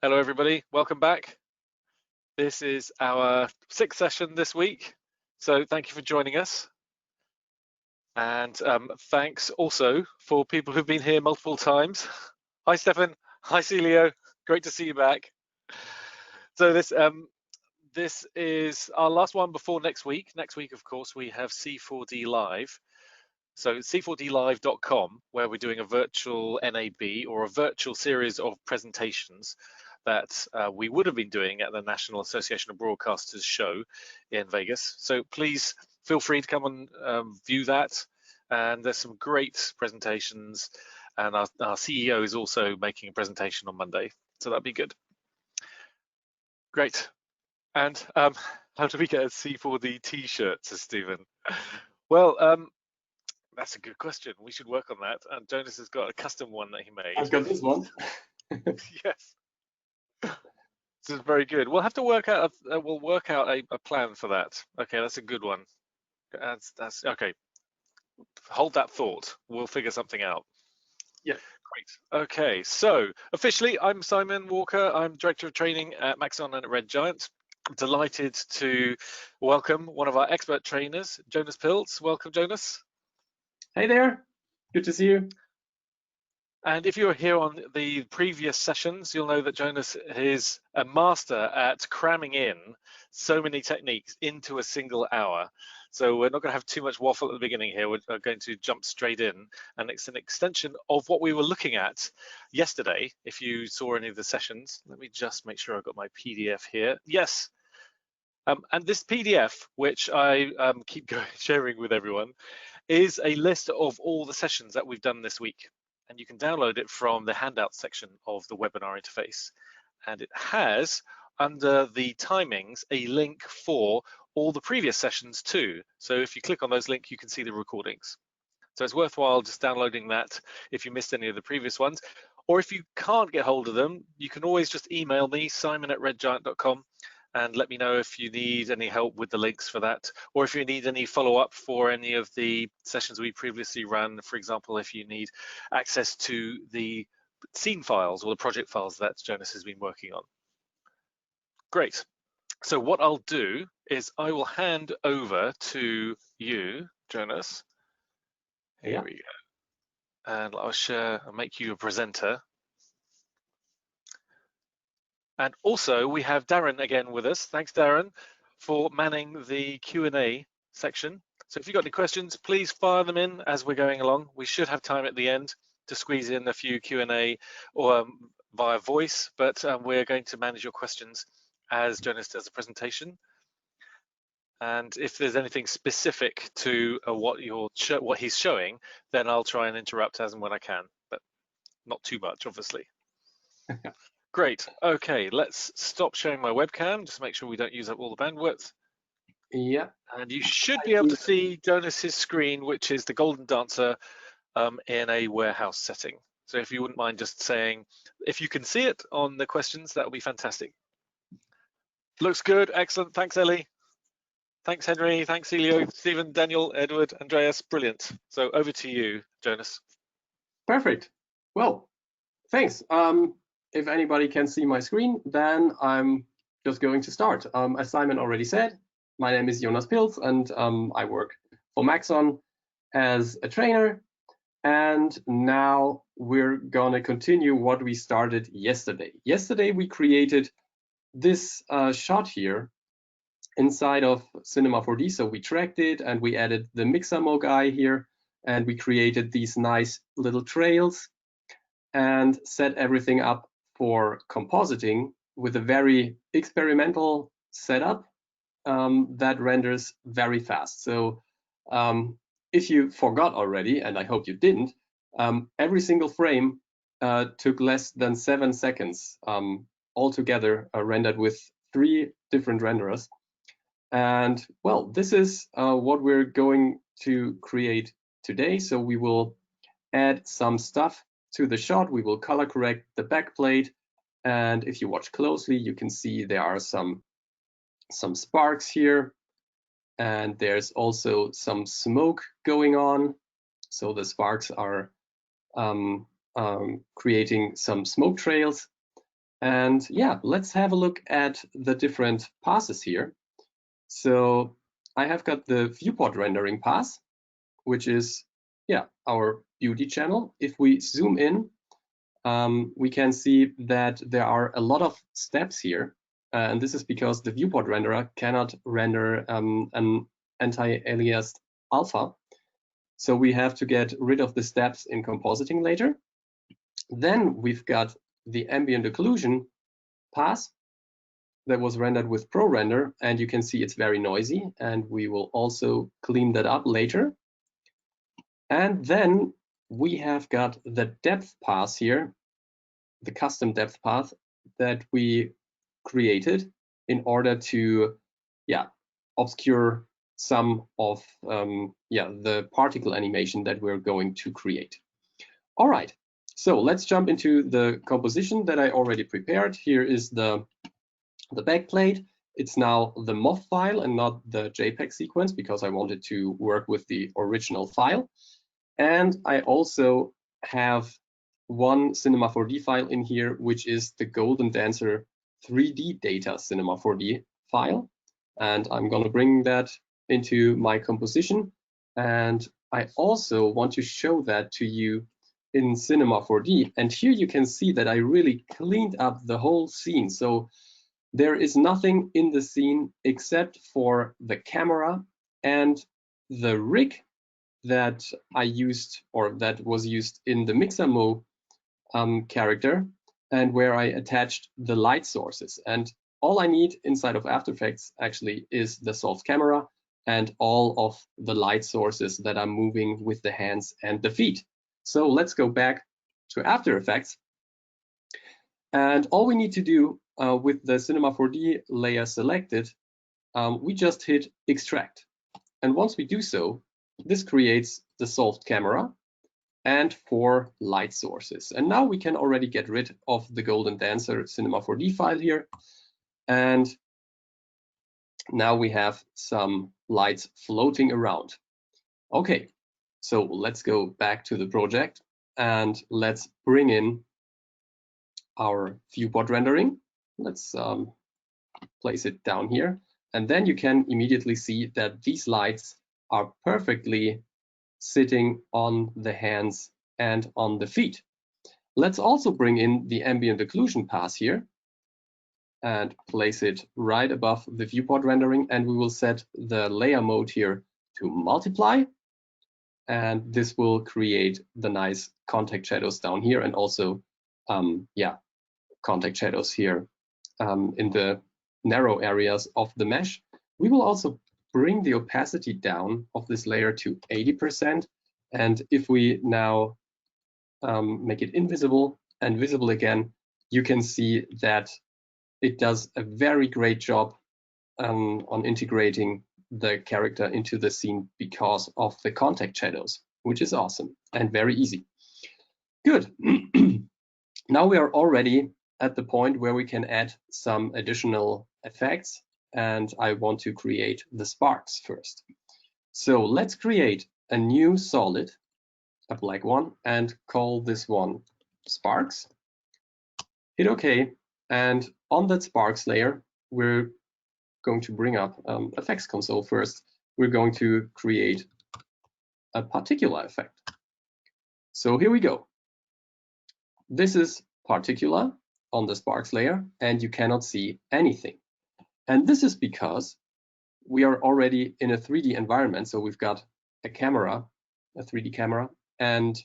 Hello, everybody. Welcome back. This is our 6th session this week, so thank you for joining us. And thanks also for people who've been here multiple times. Hi, Stefan. Hi, Celio. Great to see you back. So this is our last one before next week. Next week, of course, we have C4D Live. So c4dlive.com, where we're doing a virtual NAB or a virtual series of presentations that we would have been doing at the National Association of Broadcasters show in Vegas. So please feel free to come and view that. And there's some great presentations. And our CEO is also making a presentation on Monday. So that'd be good. Great. And how do we get a C4D t-shirt, says Stephen? Well, that's a good question. We should work on that. And Jonas has got a custom one that he made. I've got this one. Yes. This is very good. We'll have to work out. We'll work out a plan for that. Okay, that's a good one. That's okay. Hold that thought. We'll figure something out. Yeah. Great. Okay. So officially, I'm Simon Walker. I'm Director of Training at Maxon and at Red Giant. I'm delighted to welcome one of our expert trainers, Jonas Pilz. Welcome, Jonas. Hey there. Good to see you. And if you were here on the previous sessions, you'll know that Jonas is a master at cramming in so many techniques into a single hour. So we're not going to have too much waffle at the beginning here. We're going to jump straight in. And it's an extension of what we were looking at yesterday. If you saw any of the sessions, let me just make sure I've got my PDF here. Yes. And this PDF, which I keep sharing with everyone, is a list of all the sessions that we've done this week. And you can download it from the handout section of the webinar interface. And it has, under the timings, a link for all the previous sessions too. So if you click on those links, you can see the recordings. So it's worthwhile just downloading that if you missed any of the previous ones. Or if you can't get hold of them, you can always just email me, simon@redgiant.com, and let me know if you need any help with the links for that, or if you need any follow-up for any of the sessions we previously ran. For example, if you need access to the scene files or the project files that Jonas has been working on. Great. So what I'll do is I will hand over to you, Jonas. Here we go. And I'll share and make you a presenter. And also we have Darren again with us. Thanks, Darren, for manning the Q&A section. So if you've got any questions, please fire them in as we're going along. We should have time at the end to squeeze in a few Q&A or via voice, but we're going to manage your questions as Jonas does the presentation. And if there's anything specific to what he's showing, then I'll try and interrupt as and when I can, but not too much, obviously. Great. Okay, let's stop sharing my webcam. Just make sure we don't use up all the bandwidth. Yeah. And you should be able to see Jonas's screen, which is the Golden Dancer in a warehouse setting. So if you wouldn't mind just saying, if you can see it on the questions, that would be fantastic. Looks good. Excellent. Thanks, Ellie. Thanks, Henry. Thanks, Celio, Stephen, Daniel, Edward, Andreas. Brilliant. So over to you, Jonas. Perfect. Well, thanks. If anybody can see my screen, then I'm just going to start. As Simon already said, my name is Jonas Pilz, and I work for Maxon as a trainer. And now we're gonna continue what we started yesterday. Yesterday we created this shot here inside of Cinema 4D. So we tracked it and we added the Mixamo guy here, and we created these nice little trails and set everything up for compositing with a very experimental setup that renders very fast. So if you forgot already, and I hope you didn't, every single frame took less than 7 seconds altogether, rendered with 3 different renderers. And well, this is what we're going to create today. So we will add some stuff to the shot. We will color correct the backplate, and if you watch closely, you can see there are some sparks here, and there's also some smoke going on. So the sparks are creating some smoke trails. And yeah, let's have a look at the different passes here. So I have got the Viewport Rendering pass, which is our beauty channel. If we zoom in, we can see that there are a lot of steps here. And this is because the Viewport renderer cannot render an anti-aliased alpha. So we have to get rid of the steps in compositing later. Then we've got the Ambient Occlusion pass that was rendered with ProRender, and you can see it's very noisy, and we will also clean that up later. And then we have got the depth pass here, the custom depth path that we created in order to obscure some of the particle animation that we're going to create. All right, so let's jump into the composition that I already prepared. Here is the backplate. It's now the MOV file and not the JPEG sequence because I wanted to work with the original file. And I also have one Cinema 4D file in here, which is the Golden Dancer 3D data Cinema 4D file. And I'm going to bring that into my composition. And I also want to show that to you in Cinema 4D. And here you can see that I really cleaned up the whole scene. So there is nothing in the scene except for the camera and the rig that I used, or that was used in the Mixamo character, and where I attached the light sources. And all I need inside of After Effects actually is the soft camera and all of the light sources that are moving with the hands and the feet. So let's go back to After Effects. And all we need to do with the Cinema 4D layer selected, we just hit extract. And once we do so, this creates the soft camera and 4 light sources. And now we can already get rid of the Golden Dancer Cinema 4D file here. And now we have some lights floating around. Okay, so let's go back to the project and let's bring in our viewport rendering. Let's place it down here. And then you can immediately see that these lights are perfectly sitting on the hands and on the feet. Let's also bring in the ambient occlusion pass here and place it right above the viewport rendering, and we will set the layer mode here to multiply, and this will create the nice contact shadows down here, and also contact shadows here in the narrow areas of the mesh. We will also bring the opacity down of this layer to 80%, and if we now make it invisible and visible again, you can see that it does a very great job on integrating the character into the scene because of the contact shadows, which is awesome and very easy. Good. Now we are already at the point where we can add some additional effects, and I want to create the sparks first. So let's create a new solid, a black one, and call this one sparks. Hit OK, and on that sparks layer, we're going to bring up effects console first. We're going to create a particular effect. So here we go. This is particular on the sparks layer, and you cannot see anything. And this is because we are already in a 3D environment. So we've got a camera, a 3D camera, and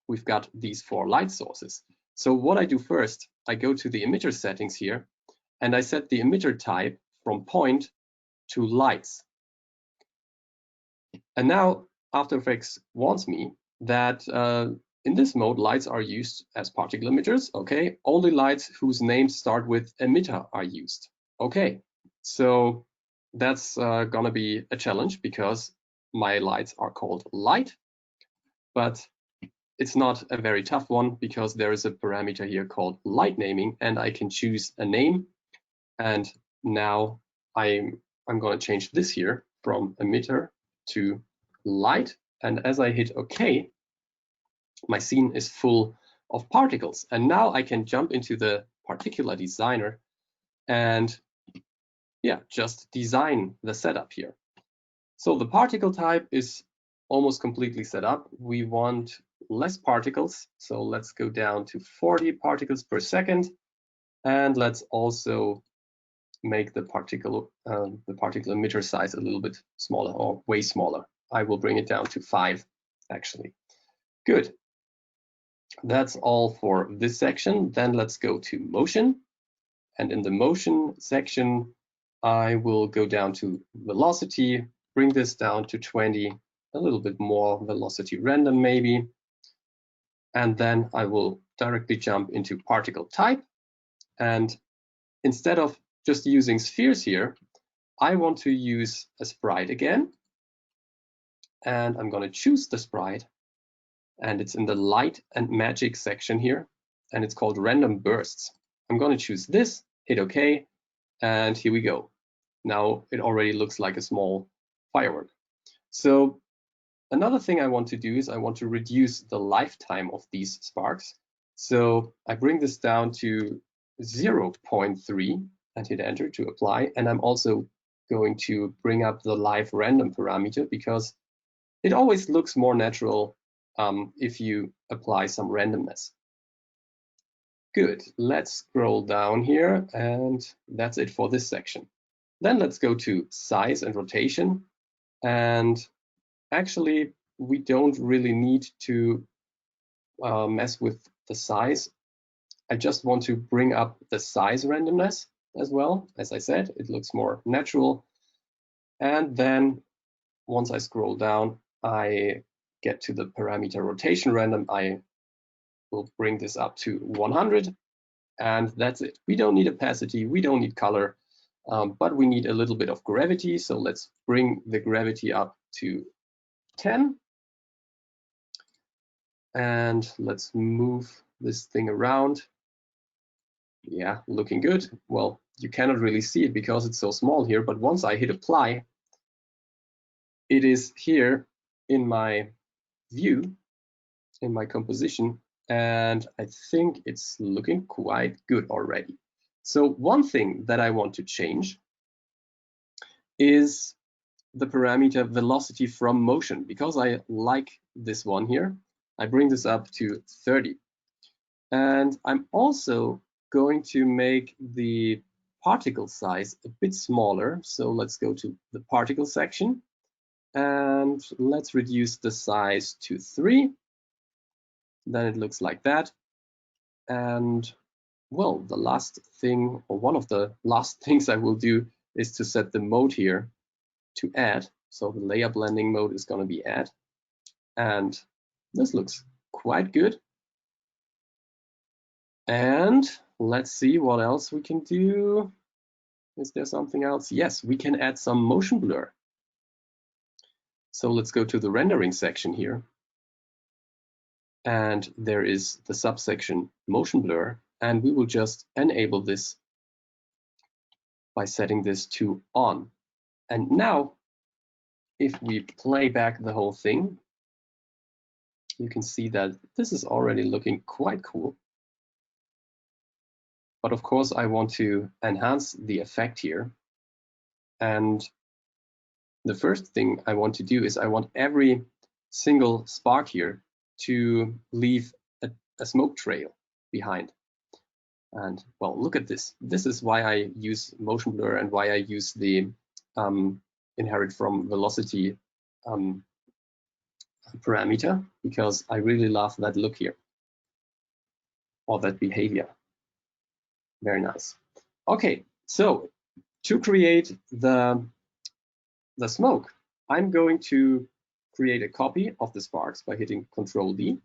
we've got these 4 light sources. So what I do first, I go to the emitter settings here, and I set the emitter type from point to lights. And now After Effects wants me that in this mode, lights are used as particle emitters. Okay, only lights whose names start with emitter are used. Okay, so that's gonna be a challenge because my lights are called light, but it's not a very tough one because there is a parameter here called light naming, and I can choose a name. And now I'm going to change this here from emitter to light. And as I hit OK, my scene is full of particles. And now I can jump into the particular designer and yeah, just design the setup here. So the particle type is almost completely set up. We want less particles, so let's go down to 40 particles per second, and let's also make the particle emitter size a little bit smaller, or way smaller. I will bring it down to 5 actually. Good. That's all for this section. Then let's go to motion, and in the motion section I will go down to velocity, bring this down to 20, a little bit more velocity random maybe, and then I will directly jump into particle type. And instead of just using spheres here, I want to use a sprite again, and I'm going to choose the sprite, and it's in the light and magic section here, and it's called random bursts. I'm going to choose this, hit OK, and here we go. Now it already looks like a small firework. So another thing I want to do is I want to reduce the lifetime of these sparks. So I bring this down to 0.3 and hit enter to apply. And I'm also going to bring up the live random parameter because it always looks more natural if you apply some randomness. Good, let's scroll down here, and that's it for this section. Then let's go to size and rotation. And actually, we don't really need to mess with the size. I just want to bring up the size randomness as well. As I said, it looks more natural. And then once I scroll down, I get to the parameter rotation random. I will bring this up to 100. And that's it. We don't need opacity. We don't need color. But we need a little bit of gravity. So let's bring the gravity up to 10. And let's move this thing around. Yeah, looking good. Well, you cannot really see it because it's so small here, but once I hit apply, it is here in my view, in my composition, and I think it's looking quite good already. So one thing that I want to change is the parameter velocity from motion, because I like this one here. I bring this up to 30. And I'm also going to make the particle size a bit smaller. So let's go to the particle section and let's reduce the size to 3. Then it looks like that. And well, the last thing, or one of the last things I will do is to set the mode here to add. So the layer blending mode is going to be add. And this looks quite good. And let's see what else we can do. Is there something else? Yes, we can add some motion blur. So let's go to the rendering section here. And there is the subsection motion blur. And we will just enable this by setting this to on. And now, if we play back the whole thing, you can see that this is already looking quite cool. But of course, I want to enhance the effect here. And the first thing I want to do is I want every single spark here to leave a smoke trail behind. And well, look at this. This is why I use motion blur and why I use the inherit from velocity parameter, because I really love that look here, or that behavior. Very nice. Okay, so to create the smoke, I'm going to create a copy of the sparks by hitting Control D.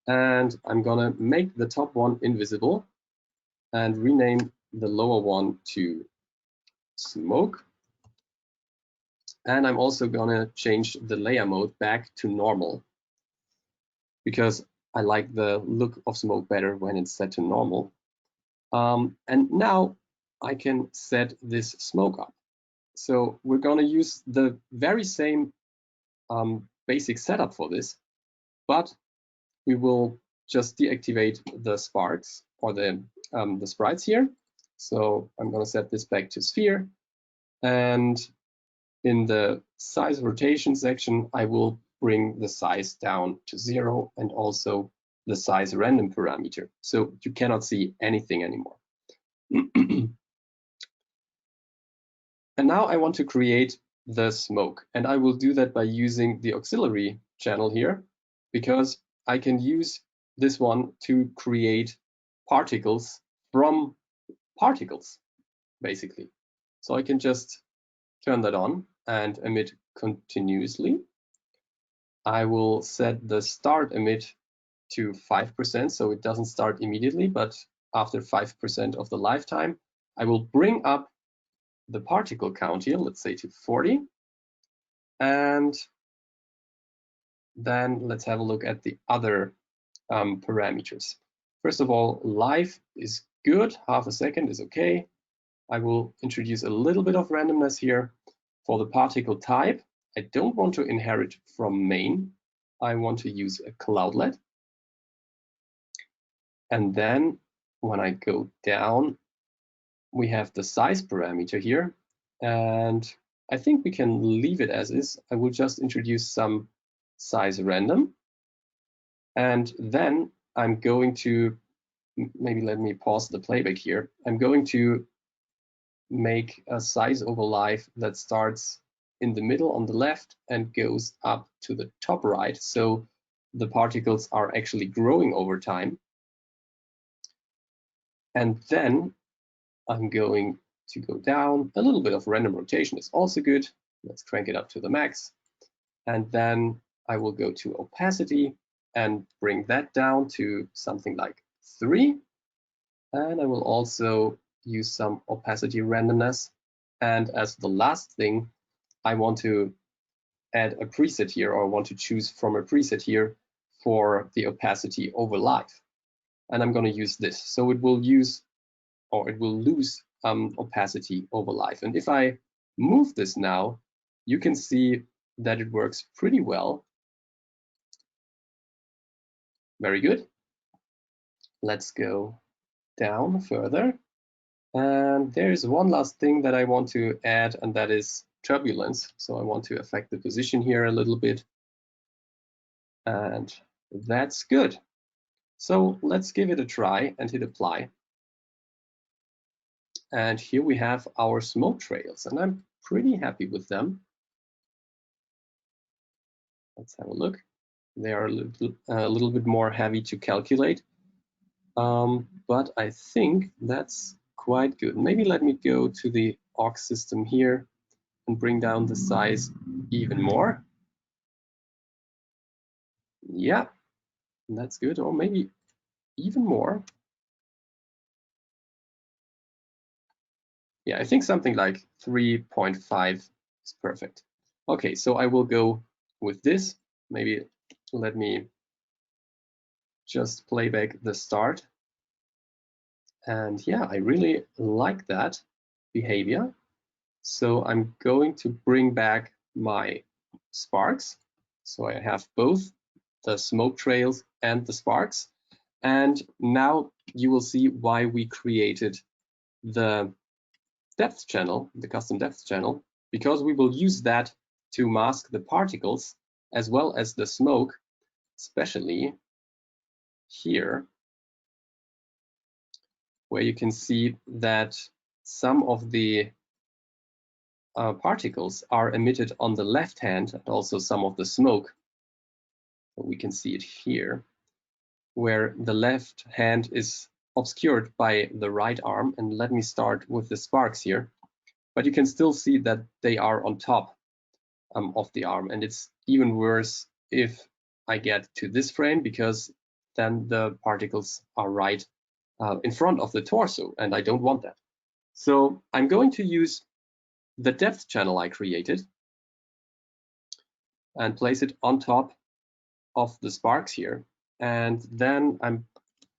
And I'm gonna make the top one invisible and rename the lower one to smoke. And I'm also gonna change the layer mode back to normal, because I like the look of smoke better when it's set to normal. And now I can set this smoke up. So we're going to use the very same basic setup for this, but we will just deactivate the sparks or the sprites here. So I'm going to set this back to sphere, and in the size rotation section, I will bring the size down to 0 and also the size random parameter. So you cannot see anything anymore. And now I want to create the smoke, and I will do that by using the auxiliary channel here, because I can use this one to create particles from particles, basically. So I can just turn that on and emit continuously. I will set the start emit to 5%, so it doesn't start immediately, but after 5% of the lifetime, I will bring up the particle count here, let's say to 40. And then let's have a look at the other parameters. First of all, life is good, half a second is okay. I will introduce a little bit of randomness here. For the particle type, I don't want to inherit from main. I want to use a cloudlet. And then when I go down, we have the size parameter here. And I think we can leave it as is. I will just introduce some size random. And then I'm going to, maybe let me pause the playback here. I'm going to make a size over life that starts in the middle on the left and goes up to the top right. So the particles are actually growing over time. And then I'm going to go down. A little bit of random rotation is also good. Let's crank it up to the max. And then I will go to opacity and bring that down to something like 3. And I will also use some opacity randomness. And as the last thing, I want to add a preset here, or want to choose from a preset here for the opacity overlap. And I'm going to use this. So it will use, or it will lose opacity overlap. And if I move this now, you can see that it works pretty well. Very good. Let's go down further. And there's one last thing that I want to add, and that is turbulence. So I want to affect the position here a little bit. And that's good. So let's give it a try and hit apply. And here we have our smoke trails, and I'm pretty happy with them. Let's have a look. They are a little bit more heavy to calculate, but I think that's quite good. Maybe let me go to the aux system here and bring down the size even more. Yeah, that's good. Or maybe even more. Yeah, I think something like 3.5 is perfect. Okay, so I will go with this. Maybe let me just play back the start. And yeah, I really like that behavior. So I'm going to bring back my sparks. So I have both the smoke trails and the sparks. And now you will see why we created the depth channel, the custom depth channel, because we will use that to mask the particles as well as the smoke, especially here, where you can see that some of the particles are emitted on the left hand, and also some of the smoke. We can see it here, where the left hand is obscured by the right arm. And let me start with the sparks here. But you can still see that they are on top of the arm. And it's even worse if I get to this frame, because then the particles are right in front of the torso, and I don't want that. So I'm going to use the depth channel I created and place it on top of the sparks here. And then I'm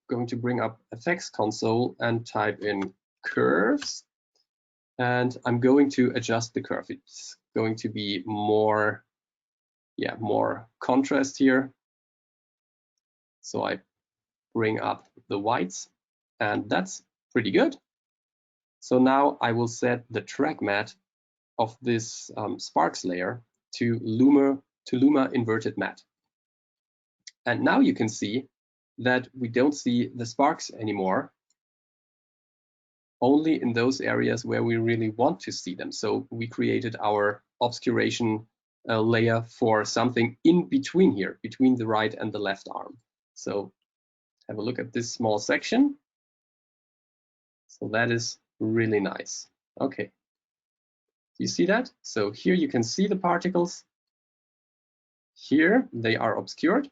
going to bring up effects console and type in curves. And I'm going to adjust the curve. It's going to be more contrast here. So I bring up the whites, and that's pretty good. So now I will set the track matte of this sparks layer to Luma inverted matte. And now you can see that we don't see the sparks anymore, only in those areas where we really want to see them. So we created our obscuration layer for something in between here, between the right and the left arm. So have a look at this small section. So that is really nice. Okay. Do you see that? So here you can see the particles. Here they are obscured.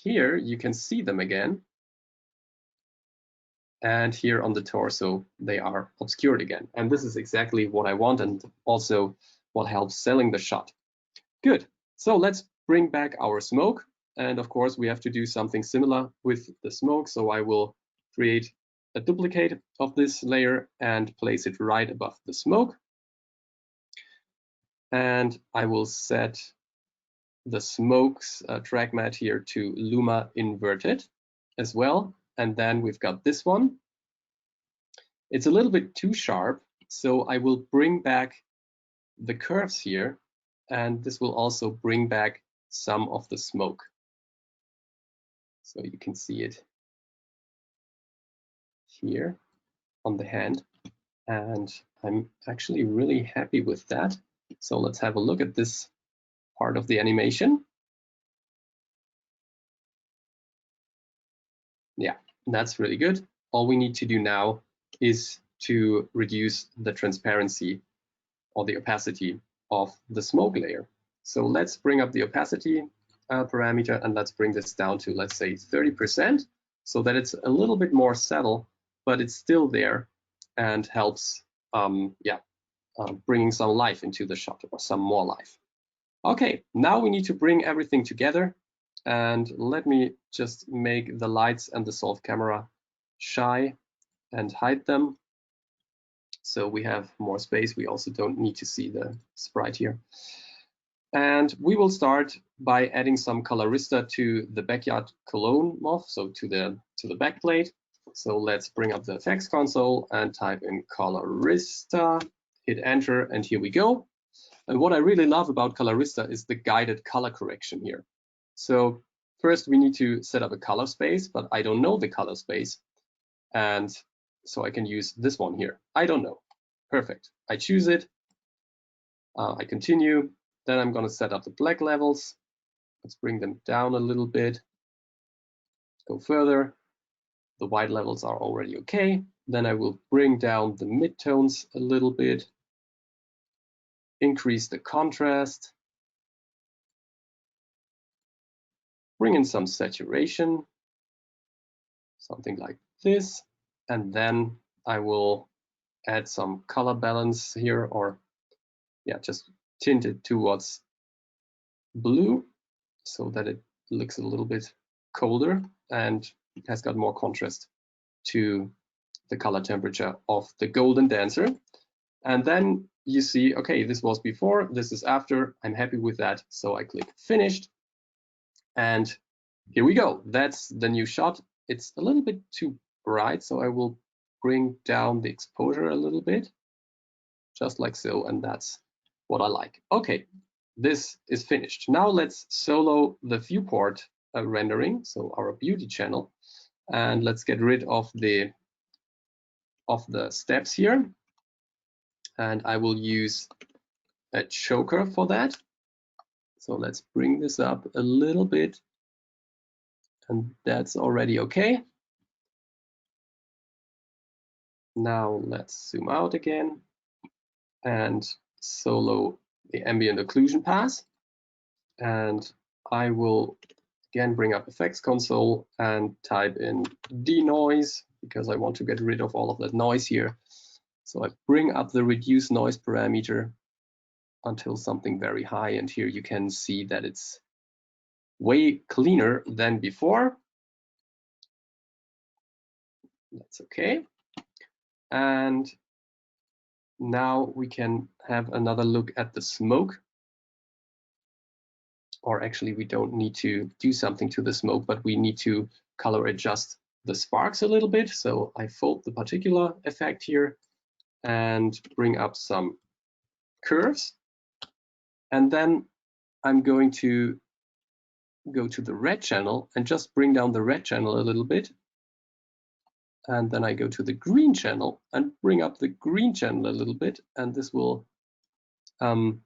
Here you can see them again. And here on the torso, they are obscured again. And this is exactly what I want and also what helps selling the shot. Good. So let's bring back our smoke. And of course, we have to do something similar with the smoke. So I will create a duplicate of this layer and place it right above the smoke. And I will set the smoke's track matte here to Luma inverted as well. And then we've got this one. It's a little bit too sharp, so I will bring back the curves here, and this will also bring back some of the smoke. So you can see it here on the hand, and I'm actually really happy with that. So let's have a look at this part of the animation. Yeah, that's really good. All we need to do now is to reduce the transparency or the opacity of the smoke layer. So let's bring up the opacity parameter and let's bring this down to, let's say, 30%, so that it's a little bit more subtle, but it's still there and helps bringing some life into the shot, or some more life. Okay, now we need to bring everything together, and let me just make the lights and the soft camera shy and hide them. So we have more space. We also don't need to see the sprite here. And we will start by adding some colorista to the backyard cologne moth, so to the backplate. So let's bring up the effects console and type in colorista, hit enter, and here we go. And what I really love about colorista is the guided color correction here. So first we need to set up a color space, but I don't know the color space. And so I can use this one here. I don't know. Perfect. I choose it. I continue. Then I'm going to set up the black levels. Let's bring them down a little bit. Go further. The white levels are already okay. Then I will bring down the midtones a little bit. Increase the contrast. Bring in some saturation. Something like this. And then I will add some color balance here, or just tint it towards blue so that it looks a little bit colder and it has got more contrast to the color temperature of the golden dancer. And then you see, okay, this was before, this is after. I'm happy with that, so I click finished, and here we go. That's the new shot. It's a little bit too bright, so I will bring down the exposure a little bit, just like so, and that's what I like. Okay, this is finished. Now let's solo the viewport rendering, so our beauty channel, and let's get rid of the steps here. And I will use a choker for that. So let's bring this up a little bit, and that's already okay. Now let's zoom out again and solo the ambient occlusion pass. And I will again bring up effects console and type in denoise, because I want to get rid of all of that noise here. So I bring up the reduce noise parameter until something very high, and here you can see that it's way cleaner than before. That's okay. And now we can have another look at the smoke. or actually we don't need to do something to the smoke, but we need to color adjust the sparks a little bit. So I fold the particular effect here and bring up some curves. And then I'm going to go to the red channel and just bring down the red channel a little bit. And then I go to the green channel and bring up the green channel a little bit. And this will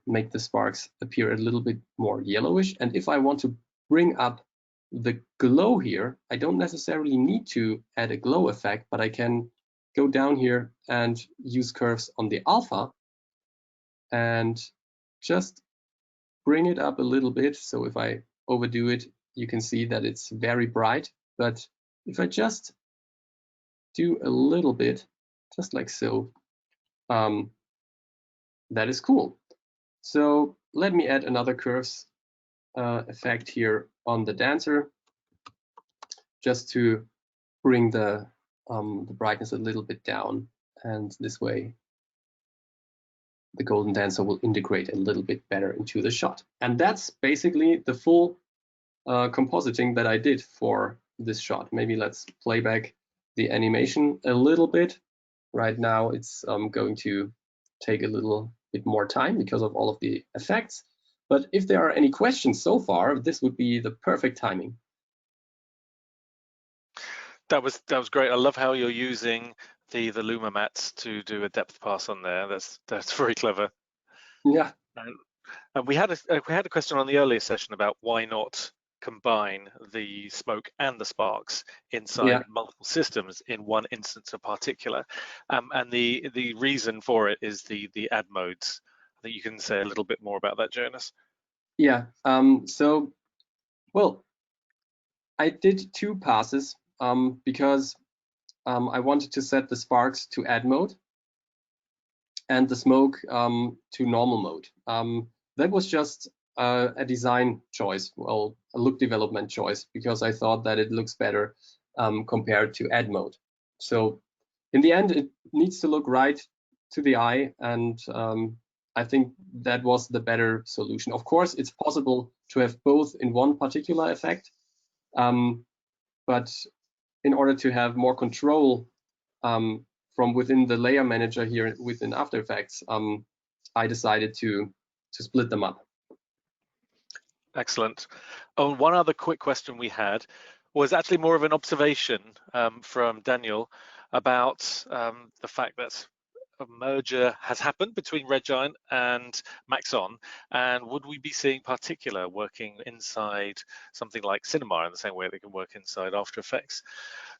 make the sparks appear a little bit more yellowish. And if I want to bring up the glow here, I don't necessarily need to add a glow effect, but I can go down here and use curves on the alpha and just bring it up a little bit. So if I overdo it, you can see that it's very bright. But if I just do a little bit, just like so, that is cool. So let me add another curves effect here on the dancer, just to bring the brightness a little bit down, and this way the golden dancer will integrate a little bit better into the shot. And that's basically the full compositing that I did for this shot. Maybe let's play back the animation a little bit. Right now it's going to take a little bit more time because of all of the effects. But if there are any questions so far, this would be the perfect timing. That was great. I love how you're using the Luma mats to do a depth pass on there. That's very clever. Yeah. And we had a question on the earlier session about why not combine the smoke and the sparks inside multiple systems in one instance in particular. And the reason for it is the add modes. I think you can say a little bit more about that, Jonas. Yeah. So, well, I did two passes because I wanted to set the sparks to add mode and the smoke to normal mode. That was just a design choice, well, a look development choice, because I thought that it looks better compared to add mode. So in the end, it needs to look right to the eye, and I think that was the better solution. Of course, it's possible to have both in one particular effect, but in order to have more control from within the layer manager here within After Effects, I decided to split them up. Excellent. Oh, one other quick question we had was actually more of an observation from Daniel about the fact that a merger has happened between Red Giant and Maxon, and would we be seeing particular working inside something like Cinema in the same way they can work inside After Effects?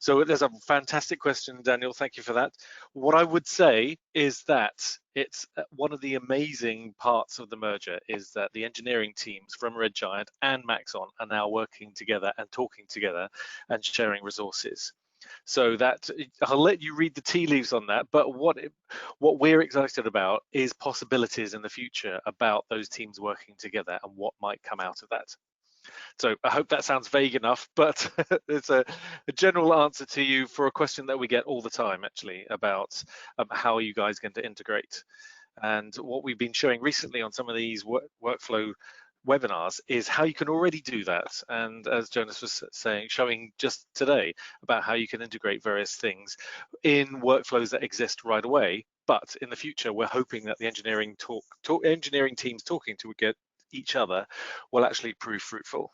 So there's a fantastic question, Daniel. Thank you for that. What I would say is that it's one of the amazing parts of the merger is that the engineering teams from Red Giant and Maxon are now working together and talking together and sharing resources. So that I'll let you read the tea leaves on that, but what we're excited about is possibilities in the future about those teams working together and what might come out of that. So I hope that sounds vague enough, but it's a general answer to you for a question that we get all the time, actually, about how are you guys going to integrate. And what we've been showing recently on some of these workflow webinars is how you can already do that. And as Jonas was saying, showing just today about how you can integrate various things in workflows that exist right away. But in the future, we're hoping that the engineering teams talking to get each other will actually prove fruitful.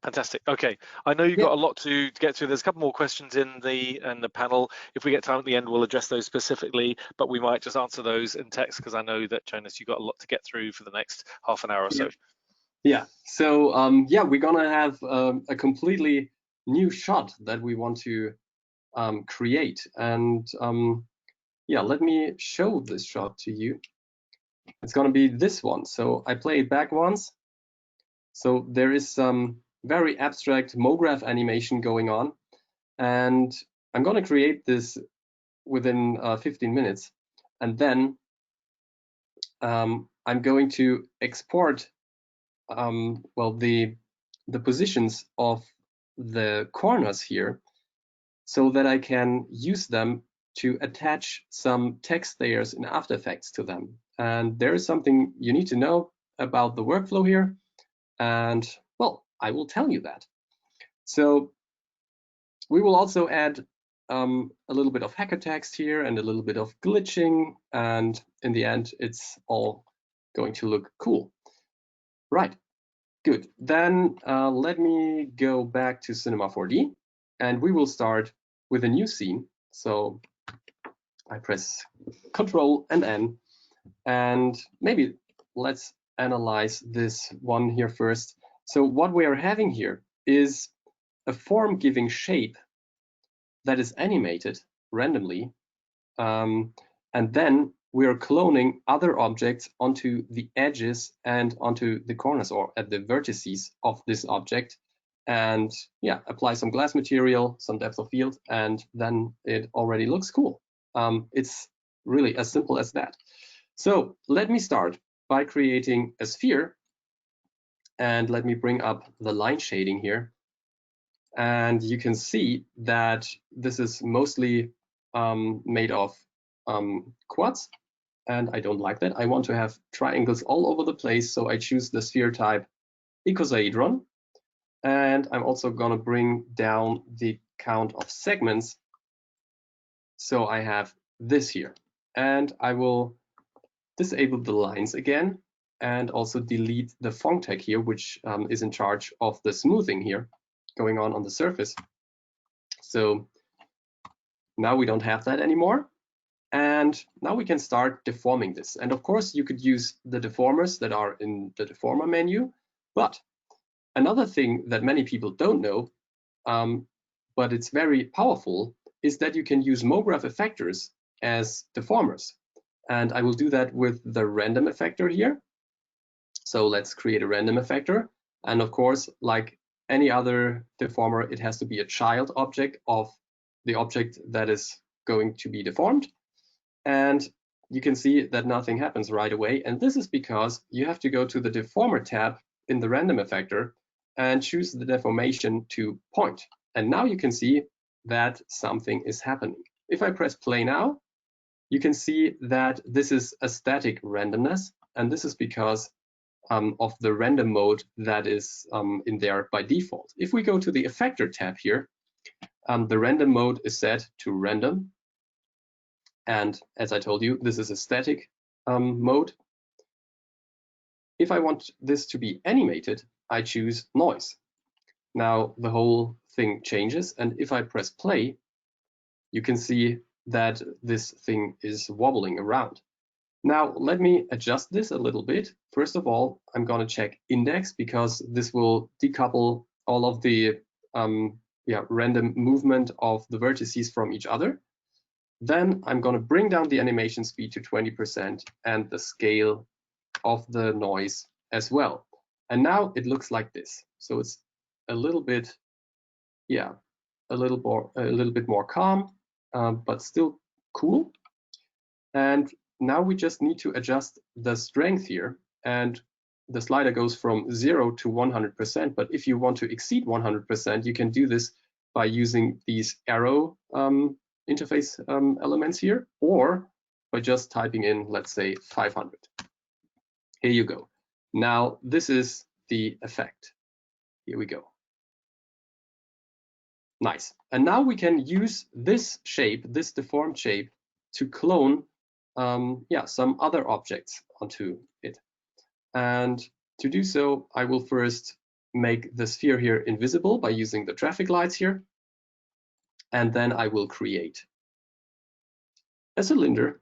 Fantastic. Okay, I know you've got a lot to get to. There's a couple more questions in the panel. If we get time at the end, we'll address those specifically, but we might just answer those in text because I know that, Jonas, you've got a lot to get through for the next half an hour or so. Yeah. So we're gonna have a completely new shot that we want to create, and let me show this shot to you. It's gonna be this one. So I play it back once. So there is some very abstract Mograph animation going on, and I'm going to create this within 15 minutes, and then I'm going to export the positions of the corners here so that I can use them to attach some text layers in After Effects to them. And there is something you need to know. about the workflow here, and well, I will tell you that. So we will also add a little bit of hacker text here and a little bit of glitching, and in the end, it's all going to look cool. Right, good. Then let me go back to Cinema 4D, and we will start with a new scene. So I press Control and N, and maybe let's analyze this one here first. So what we are having here is a form-giving shape that is animated randomly, and then we are cloning other objects onto the edges and onto the corners or at the vertices of this object, and yeah, apply some glass material, some depth of field, and then it already looks cool. It's really as simple as that. So let me start by creating a sphere, and let me bring up the line shading here. And you can see that this is mostly made of quads, and I don't like that. I want to have triangles all over the place, so I choose the sphere type icosahedron, and I'm also gonna bring down the count of segments, so I have this here, and I will disable the lines again, and also delete the Phong tag here, which is in charge of the smoothing here going on the surface. So now we don't have that anymore. And now we can start deforming this. And of course, you could use the deformers that are in the deformer menu. But another thing that many people don't know, but it's very powerful, is that you can use Mograph effectors as deformers. And I will do that with the random effector here. So let's create a random effector. And of course, like any other deformer, it has to be a child object of the object that is going to be deformed. And you can see that nothing happens right away. And this is because you have to go to the deformer tab in the random effector and choose the deformation to point. And now you can see that something is happening. If I press play now, you can see that this is a static randomness. And this is because of the random mode that is in there by default. If we go to the Effector tab here, the random mode is set to random. And as I told you, this is a static mode. If I want this to be animated, I choose noise. Now the whole thing changes. And if I press play, you can see that this thing is wobbling around. Now, let me adjust this a little bit. First of all, I'm going to check index because this will decouple all of the random movement of the vertices from each other. Then I'm going to bring down the animation speed to 20% and the scale of the noise as well. And now it looks like this. So it's a little bit, a little bit more calm, but still cool. And now we just need to adjust the strength here, and the slider goes from 0 to 100%. But if you want to exceed 100%, you can do this by using these arrow interface elements here, or by just typing in, let's say, 500. Here you go. Now this is the effect. Here we go. Nice. And now we can use this shape, this deformed shape, to clone some other objects onto it. And to do so, I will first make the sphere here invisible by using the traffic lights here. And then I will create a cylinder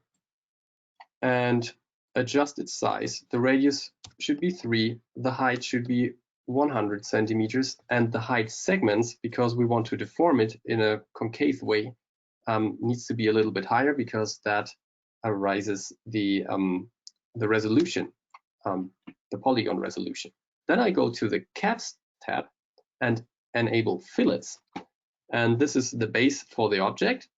and adjust its size. The radius should be 3, the height should be 100 centimeters, and the height segments, because we want to deform it in a concave way, needs to be a little bit higher because that raises the resolution, the polygon resolution. Then I go to the caps tab and enable fillets. And this is the base for the object.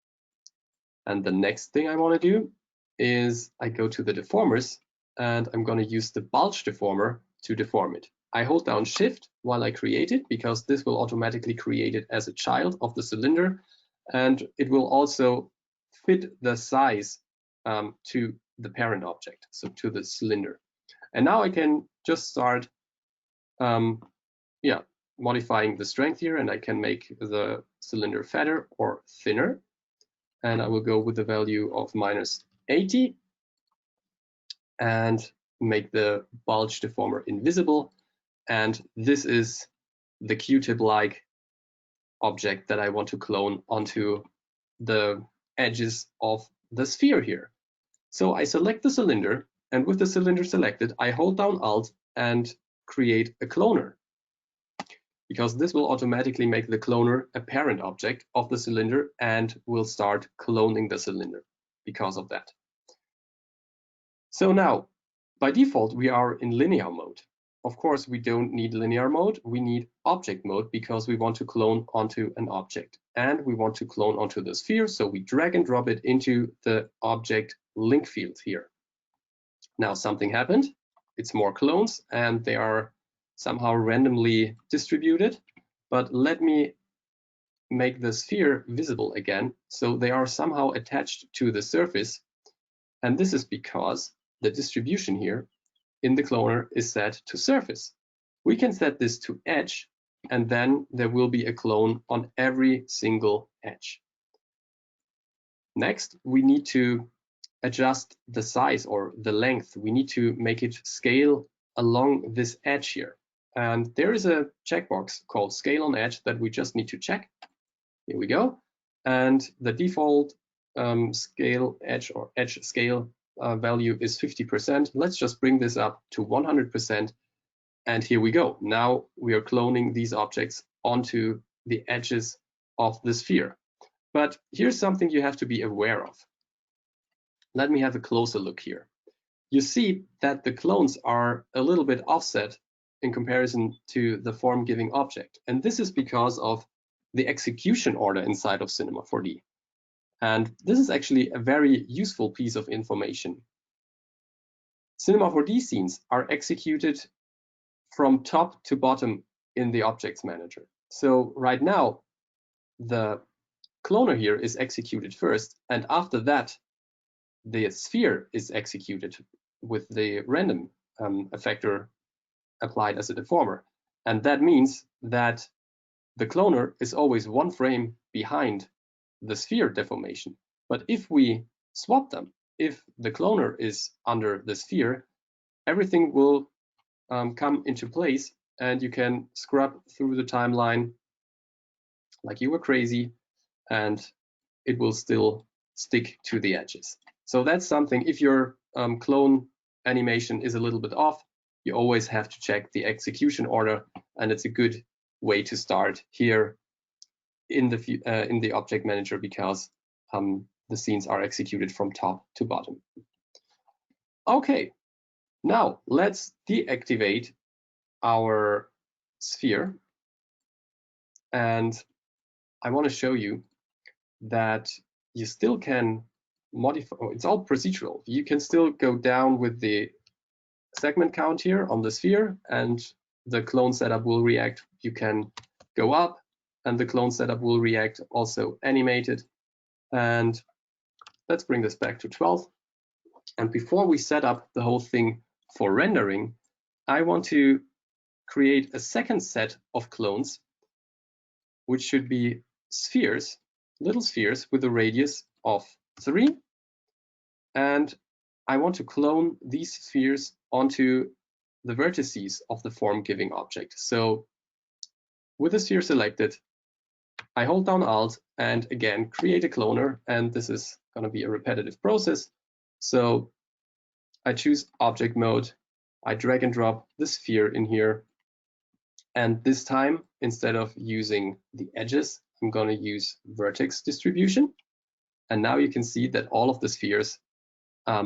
And the next thing I want to do is I go to the deformers, and I'm going to use the Bulge Deformer to deform it. I hold down Shift while I create it, because this will automatically create it as a child of the cylinder, and it will also fit the size to the parent object, so to the cylinder. And now I can just start modifying the strength here, and I can make the cylinder fatter or thinner. And I will go with the value of -80 and make the bulge deformer invisible. And this is the Q-tip-like object that I want to clone onto the edges of the sphere here. So I select the cylinder, and with the cylinder selected, I hold down Alt and create a cloner, because this will automatically make the cloner a parent object of the cylinder and will start cloning the cylinder because of that. So now, by default, we are in linear mode. Of course, we don't need linear mode. We need object mode because we want to clone onto an object, and we want to clone onto the sphere. So we drag and drop it into the object link field here. Now something happened. It's more clones, and they are somehow randomly distributed. But let me make the sphere visible again. So they are somehow attached to the surface. And this is because the distribution here in the cloner is set to surface. We can set this to edge, and then there will be a clone on every single edge. Next, we need to adjust the size or the length. We need to make it scale along this edge here. And there is a checkbox called Scale on Edge that we just need to check. Here we go. And the default scale edge or edge scale value is 50%. Let's just bring this up to 100%. And here we go. Now we are cloning these objects onto the edges of the sphere. But here's something you have to be aware of. Let me have a closer look here. You see that the clones are a little bit offset in comparison to the form-giving object. And this is because of the execution order inside of Cinema 4D. And this is actually a very useful piece of information. Cinema 4D scenes are executed from top to bottom in the Objects Manager. So right now, the cloner here is executed first, and after that, the sphere is executed with the random effector applied as a deformer. And that means that the cloner is always one frame behind the sphere deformation. But if we swap them, if the cloner is under the sphere, everything will come into place, and you can scrub through the timeline like you were crazy, and it will still stick to the edges. So that's something, if your clone animation is a little bit off, you always have to check the execution order, and it's a good way to start here in the Object Manager, because the scenes are executed from top to bottom. Okay, now let's deactivate our sphere, and I want to show you that you still can modify. It's all procedural. You can still go down with the segment count here on the sphere, and the clone setup will react. You can go up, and the clone setup will react also animated. And let's bring this back to 12. And before we set up the whole thing for rendering, I want to create a second set of clones, which should be spheres, little spheres with a radius of 3. And I want to clone these spheres onto the vertices of the form-giving object. So with the sphere selected, I hold down Alt and again create a cloner, and this is going to be a repetitive process. So I choose object mode, I drag and drop the sphere in here, and this time, instead of using the edges, I'm going to use vertex distribution. And now you can see that all of the spheres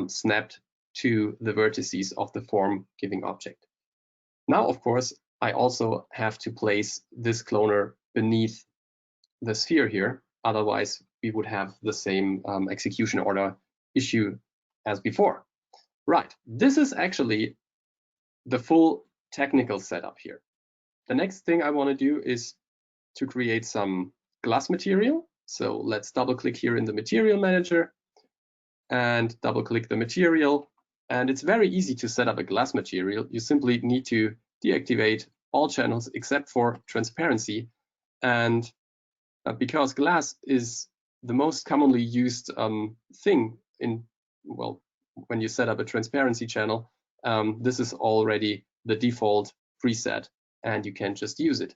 snapped to the vertices of the form-giving object. Now, of course, I also have to place this cloner beneath the sphere here. Otherwise, we would have the same execution order issue as before. Right, this is actually the full technical setup here. The next thing I want to do is to create some glass material. So let's double click here in the material manager and double click the material. And it's very easy to set up a glass material. You simply need to deactivate all channels except for transparency. And because glass is the most commonly used thing in, well, when you set up a transparency channel, this is already the default preset and you can just use it.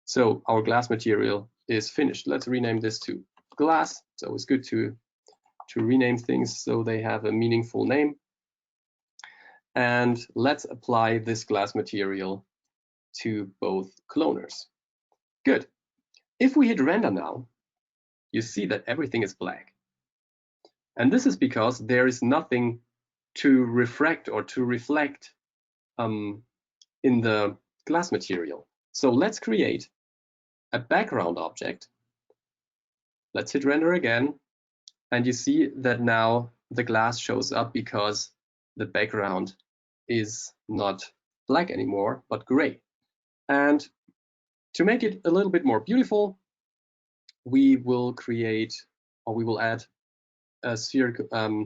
So our glass material is finished. Let's rename this to glass. It's always good to rename things so they have a meaningful name. And let's apply this glass material to both cloners. Good. If we hit render now, you see that everything is black. And this is because there is nothing to refract or to reflect in the glass material. So let's create a background object. Let's hit render again. And you see that now the glass shows up because the background is not black anymore, but gray. And to make it a little bit more beautiful, we will create, or we will add a circular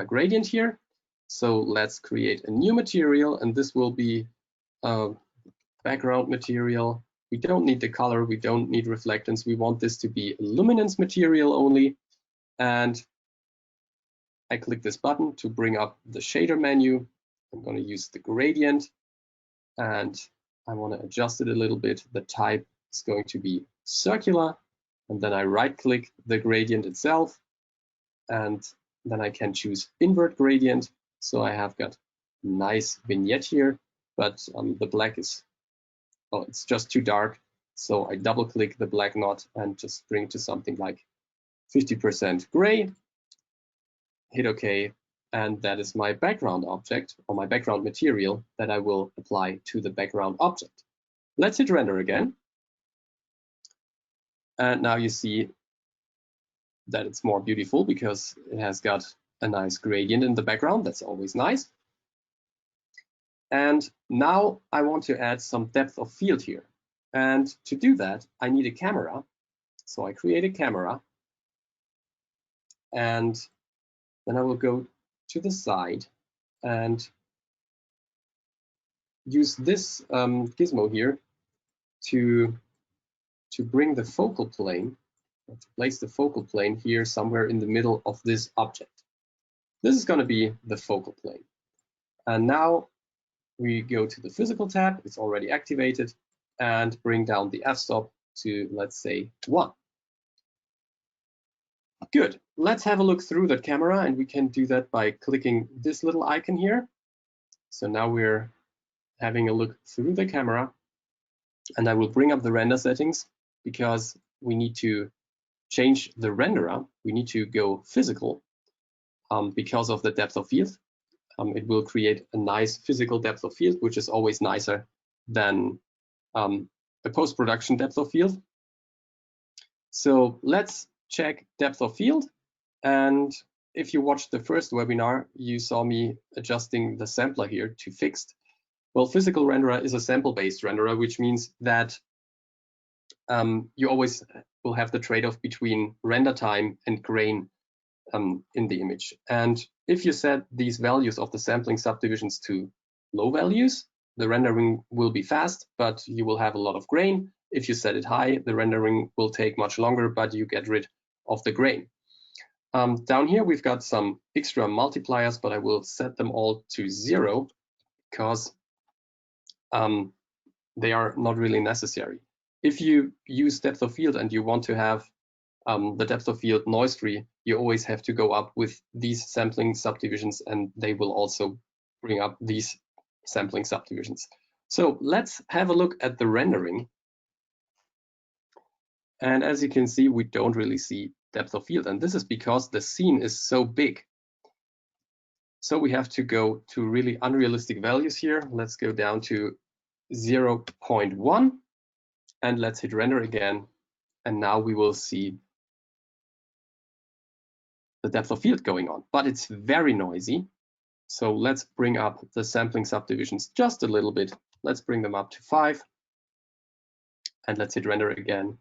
gradient here. So let's create a new material, and this will be a background material. We don't need the color, we don't need reflectance. We want this to be a luminance material only. And I click this button to bring up the shader menu. I'm going to use the gradient, and I want to adjust it a little bit. The type is going to be circular, and then I right-click the gradient itself, and then I can choose invert gradient. So I have got a nice vignette here, but the black is, well, it's just too dark. So I double-click the black knot and just bring to something like 50% gray. Hit OK, and that is my background object, or my background material that I will apply to the background object. Let's hit render again. And now you see that it's more beautiful because it has got a nice gradient in the background. That's always nice. And now I want to add some depth of field here. And to do that, I need a camera. So I create a camera, and then I will go to the side and use this gizmo here to bring the focal plane, to place the focal plane here somewhere in the middle of this object. This is going to be the focal plane. And now we go to the physical tab, it's already activated, and bring down the f-stop to, let's say, 1. Good. Let's have a look through that camera, and we can do that by clicking this little icon here. So now we're having a look through the camera, and I will bring up the render settings because we need to change the renderer. We need to go physical because of the depth of field. It will create a nice physical depth of field, which is always nicer than a post-production depth of field. So let's check depth of field. And if you watched the first webinar, you saw me adjusting the sampler here to fixed. Well, physical renderer is a sample-based renderer, which means that you always will have the trade-off between render time and grain in the image. And if you set these values of the sampling subdivisions to low values, the rendering will be fast, but you will have a lot of grain. If you set it high, the rendering will take much longer, but you get rid of the grain. Down here, we've got some extra multipliers, but I will set them all to 0 because they are not really necessary. If you use depth of field and you want to have the depth of field noise-free, you always have to go up with these sampling subdivisions, and they will also bring up these sampling subdivisions. So let's have a look at the rendering. And as you can see, we don't really see depth of field, and this is because the scene is so big. So we have to go to really unrealistic values here. Let's go down to 0.1, and let's hit render again. And now we will see the depth of field going on, but it's very noisy. So let's bring up the sampling subdivisions just a little bit. Let's bring them up to 5, and let's hit render again.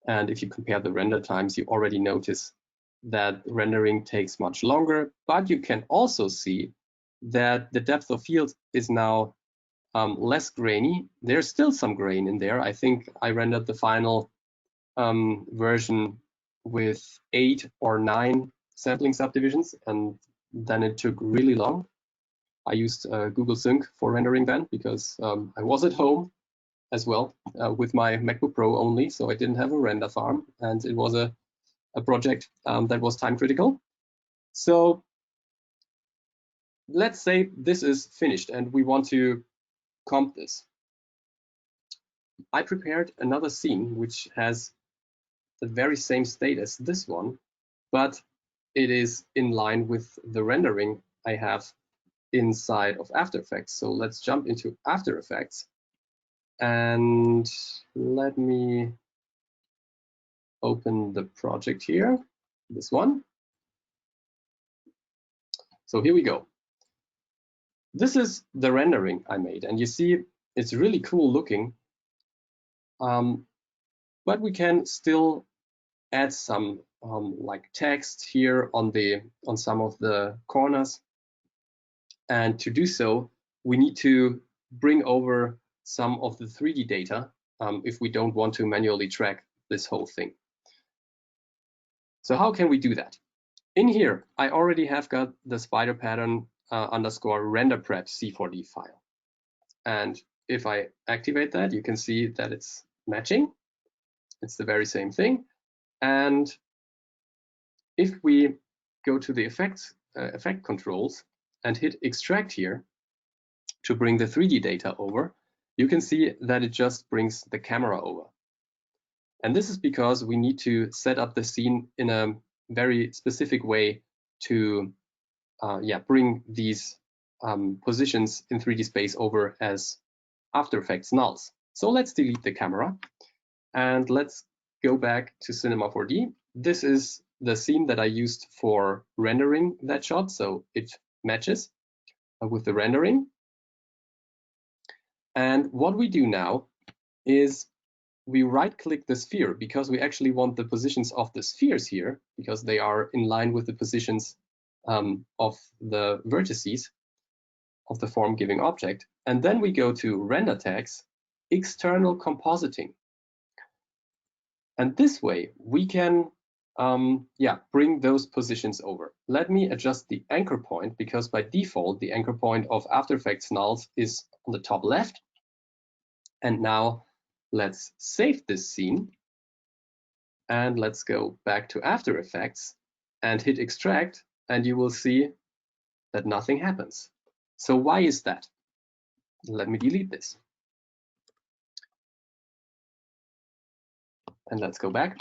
And if you compare the render times, you already notice that rendering takes much longer, but you can also see that the depth of field is now less grainy. There's still some grain in there. I think I rendered the final version with 8 or 9 sampling subdivisions, and then it took really long. I used Google Sync for rendering then because I was at home as well with my MacBook Pro only, so I didn't have a render farm, and it was a project that was time critical. So let's say this is finished and we want to comp this. I prepared another scene which has the very same state as this one, but it is in line with the rendering I have inside of After Effects. So let's jump into After Effects and let me open the project here, this one. So here we go. This is the rendering I made, and you see it's really cool looking, but we can still add some like text here on some of the corners. And to do so, we need to bring over some of the 3D data if we don't want to manually track this whole thing. So how can we do that? In here, I already have got the spider pattern underscore render prep C4D file. And if I activate that, you can see that it's matching. It's the very same thing. And if we go to the effect controls and hit extract here to bring the 3D data over, you can see that it just brings the camera over. And this is because we need to set up the scene in a very specific way to bring these positions in 3D space over as After Effects nulls. So let's delete the camera and let's go back to Cinema 4D. This is the scene that I used for rendering that shot, so it matches with the rendering. And what we do now is we right-click the sphere because we actually want the positions of the spheres here because they are in line with the positions of the vertices of the form-giving object. And then we go to Render Tags, External Compositing. And this way we can bring those positions over. Let me adjust the anchor point because by default the anchor point of After Effects nulls is on the top left. And now let's save this scene and let's go back to After Effects and hit extract, and you will see that nothing happens. So why is that? Let me delete this. And let's go back.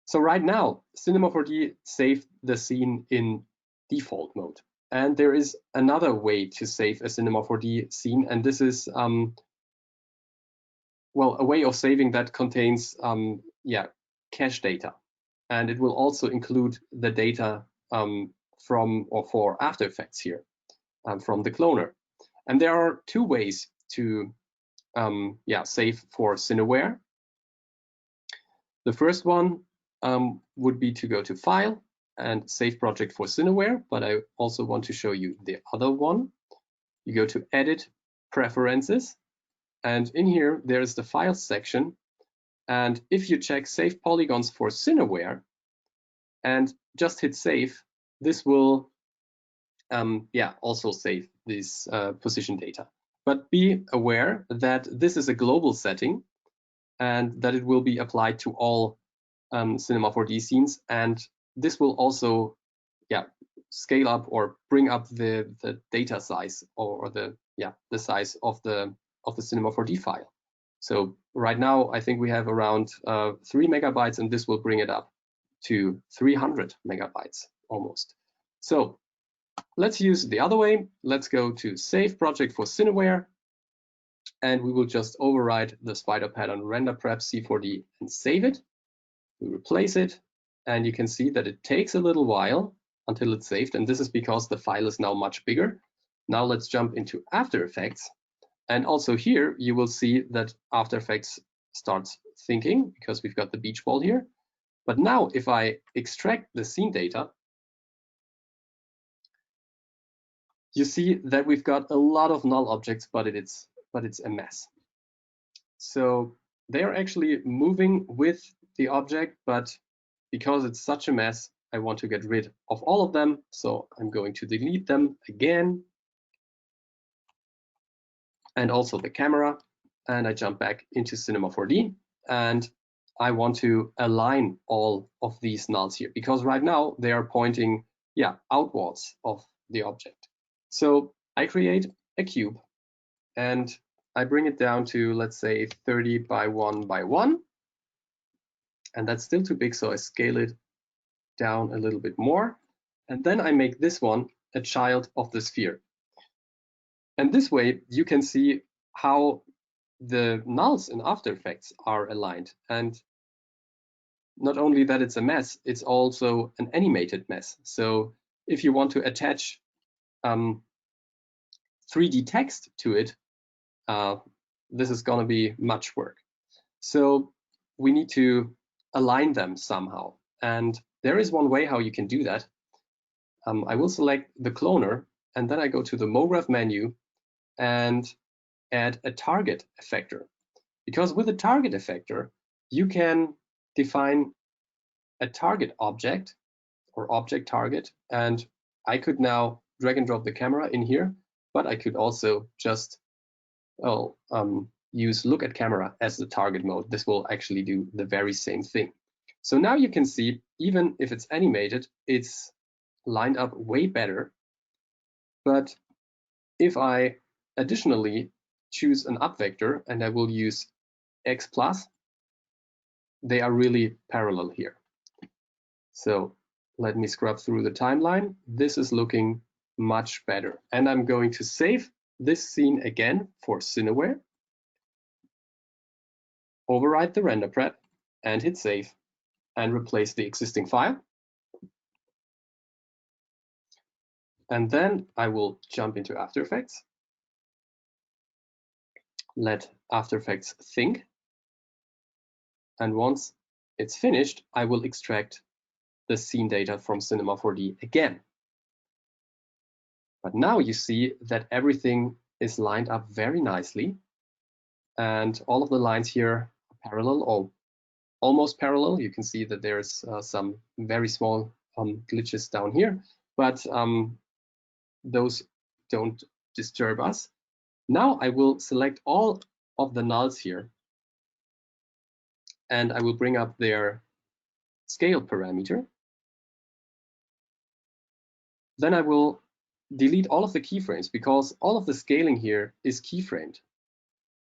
So right now, Cinema 4D saved the scene in default mode. And there is another way to save a Cinema 4D scene, and this is a way of saving that contains cache data, and it will also include the data from or for After Effects here from the cloner. And there are two ways to save for Cineware. The first one would be to go to File and Save Project for Cineware, but I also want to show you the other one. You go to Edit, Preferences, and in here there's the Files section. And if you check Save Polygons for Cineware and just hit Save, this will also save this position data. But be aware that this is a global setting and that it will be applied to all Cinema 4D scenes, and this will also scale up or bring up the data size or the size of the Cinema 4D file. So right now I think we have around 3 megabytes, and this will bring it up to 300 megabytes almost. So let's use the other way. Let's go to Save Project for Cineware, and we will just override the spider pattern render prep C4D and save it. We replace it, and you can see that it takes a little while until it's saved, and this is because the file is now much bigger. Now let's jump into After Effects, and also here you will see that After Effects starts thinking because we've got the beach ball here. But now if I extract the scene data, you see that we've got a lot of null objects, but it's a mess. So they're actually moving with the object, but because it's such a mess, I want to get rid of all of them. So I'm going to delete them again. And also the camera. And I jump back into Cinema 4D. And I want to align all of these nulls here, because right now they are pointing, outwards of the object. So I create a cube and I bring it down to, let's say, 30 by 1 by 1. And that's still too big, so I scale it down a little bit more. And then I make this one a child of the sphere. And this way you can see how the nulls in After Effects are aligned. And not only that it's a mess, it's also an animated mess. So if you want to attach 3D text to it, this is going to be much work. So we need to align them somehow. And there is one way how you can do that. I will select the cloner, and then I go to the Mograph menu and add a target effector. Because with a target effector, you can define a target object or object target. And I could now drag and drop the camera in here, but I could also just use look at camera as the target mode. This will actually do the very same thing. So now you can see, even if it's animated, it's lined up way better. But if I additionally choose an up vector and I will use X plus, they are really parallel here. So let me scrub through the timeline. This is looking much better. And I'm going to save this scene again for Cineware, overwrite the render prep and hit save and replace the existing file. And then I will jump into After Effects. Let After Effects think. And once it's finished, I will extract the scene data from Cinema 4D again. But now you see that everything is lined up very nicely. And all of the lines here are parallel or almost parallel. You can see that there's some very small glitches down here, but those don't disturb us. Now I will select all of the nulls here and I will bring up their scale parameter. Then I will delete all of the keyframes because all of the scaling here is keyframed.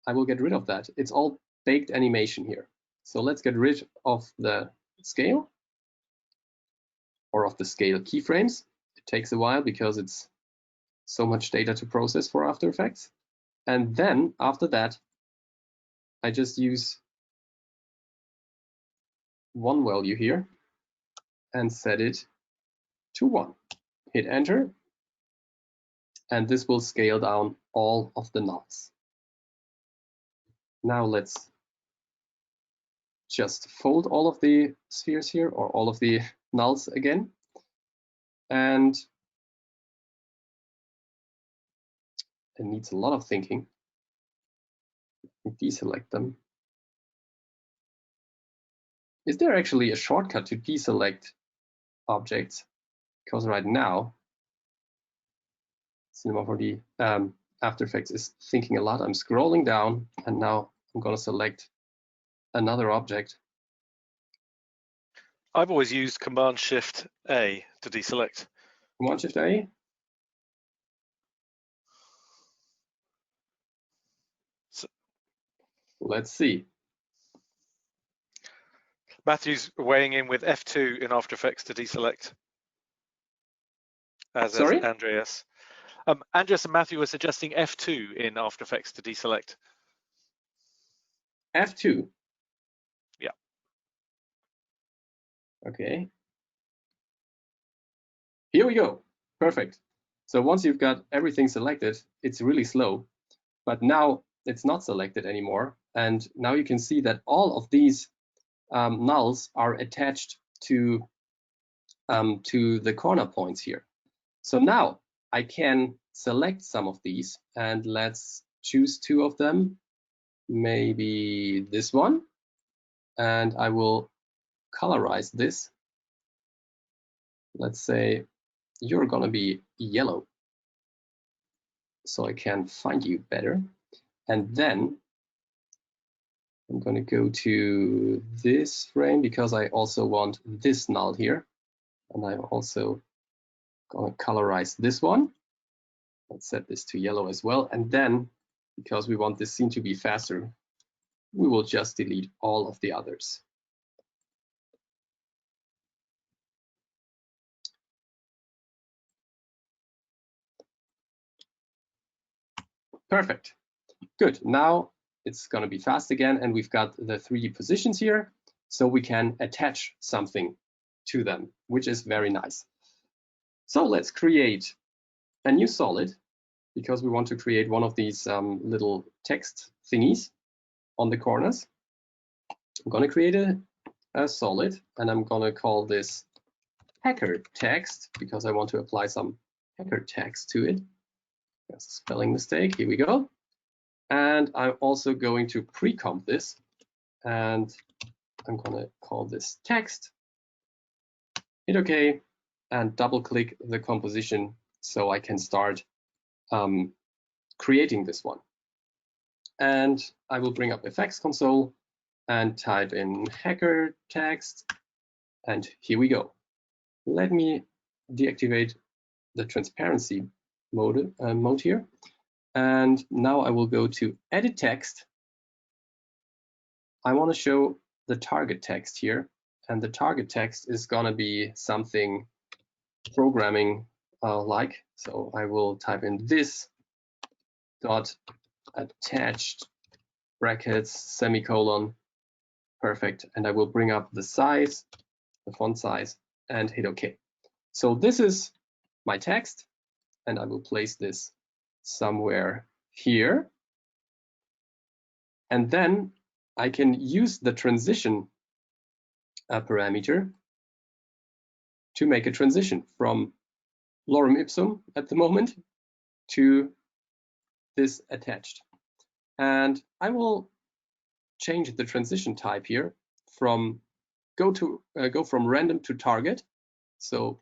I will get rid of that. It's all baked animation here. So let's get rid of the scale or of the scale keyframes. It takes a while because it's so much data to process for After Effects. And then after that, I just use one value here and set it to 1. Hit enter. And this will scale down all of the nulls. Now let's just fold all of the spheres here or all of the nulls again. And it needs a lot of thinking. Deselect them. Is there actually a shortcut to deselect objects? Because right now, Cinema 4D After Effects is thinking a lot. I'm scrolling down and now I'm going to select another object. I've always used Command-Shift-A to deselect. Command-Shift-A? So, let's see. Matthew's weighing in with F2 in After Effects to deselect. Sorry? Andreas. Andreas and Matthew were suggesting F2 in After Effects to deselect. F2? Yeah. Okay. Here we go. Perfect. So once you've got everything selected, it's really slow. But now it's not selected anymore. And now you can see that all of these nulls are attached to the corner points here. So now I can select some of these, and let's choose 2 of them, maybe this one, and I will colorize this. Let's say you're gonna be yellow, so I can find you better. And then I'm gonna go to this frame because I also want this null here, and I'm also gonna colorize this one. Let's set this to yellow as well. And then, because we want this scene to be faster, we will just delete all of the others. Perfect. Good. Now it's going to be fast again, and we've got the 3D positions here, so we can attach something to them, which is very nice. So let's create a new solid, because we want to create one of these little text thingies on the corners. I'm going to create a solid, and I'm going to call this hacker text, because I want to apply some hacker text to it. That's a spelling mistake. Here we go. And I'm also going to pre-comp this, and I'm going to call this text. Hit OK, and double-click the composition so I can start creating this one. And I will bring up Effects console and type in hacker text, and here we go. Let me deactivate the transparency mode here. And now I will go to Edit Text. I want to show the target text here. And the target text is going to be something programming like. So I will type in this dot attached brackets semicolon. Perfect. And I will bring up the size, the font size, and hit OK. So this is my text, and I will place this somewhere here. And then I can use the transition parameter to make a transition from lorem ipsum at the moment to this attached. And I will change the transition type here from go from random to target. So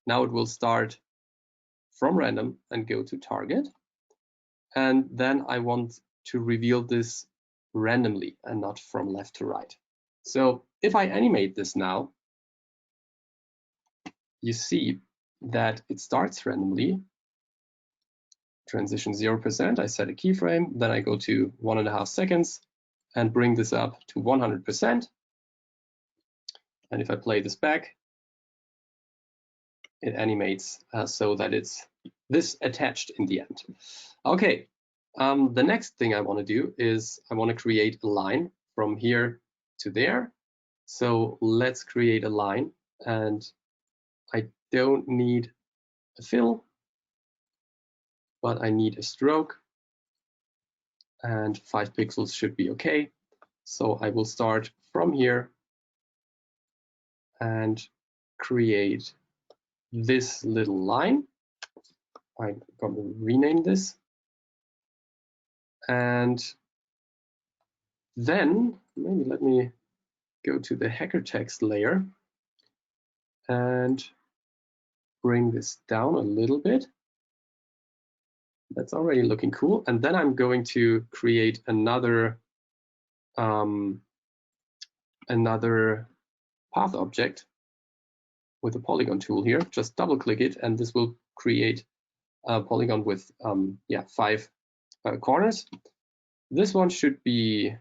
now it will start from random and go to target. And then I want to reveal this randomly and not from left to right. So if I animate this now, you see that it starts randomly. Transition 0%, I set a keyframe, then I go to 1.5 seconds and bring this up to 100%. And if I play this back, it animates so that it's this attached in the end. Okay, the next thing I want to do is I want to create a line from here to there. So let's create a line, and I don't need a fill, but I need a stroke, and 5 pixels should be okay. So I will start from here and create this little line. I'm going to rename this. And then maybe let me go to the hacker text layer and bring this down a little bit. That's already looking cool. And then I'm going to create another path object with the polygon tool here. Just double click it, and this will create a polygon with 5 corners. This one should be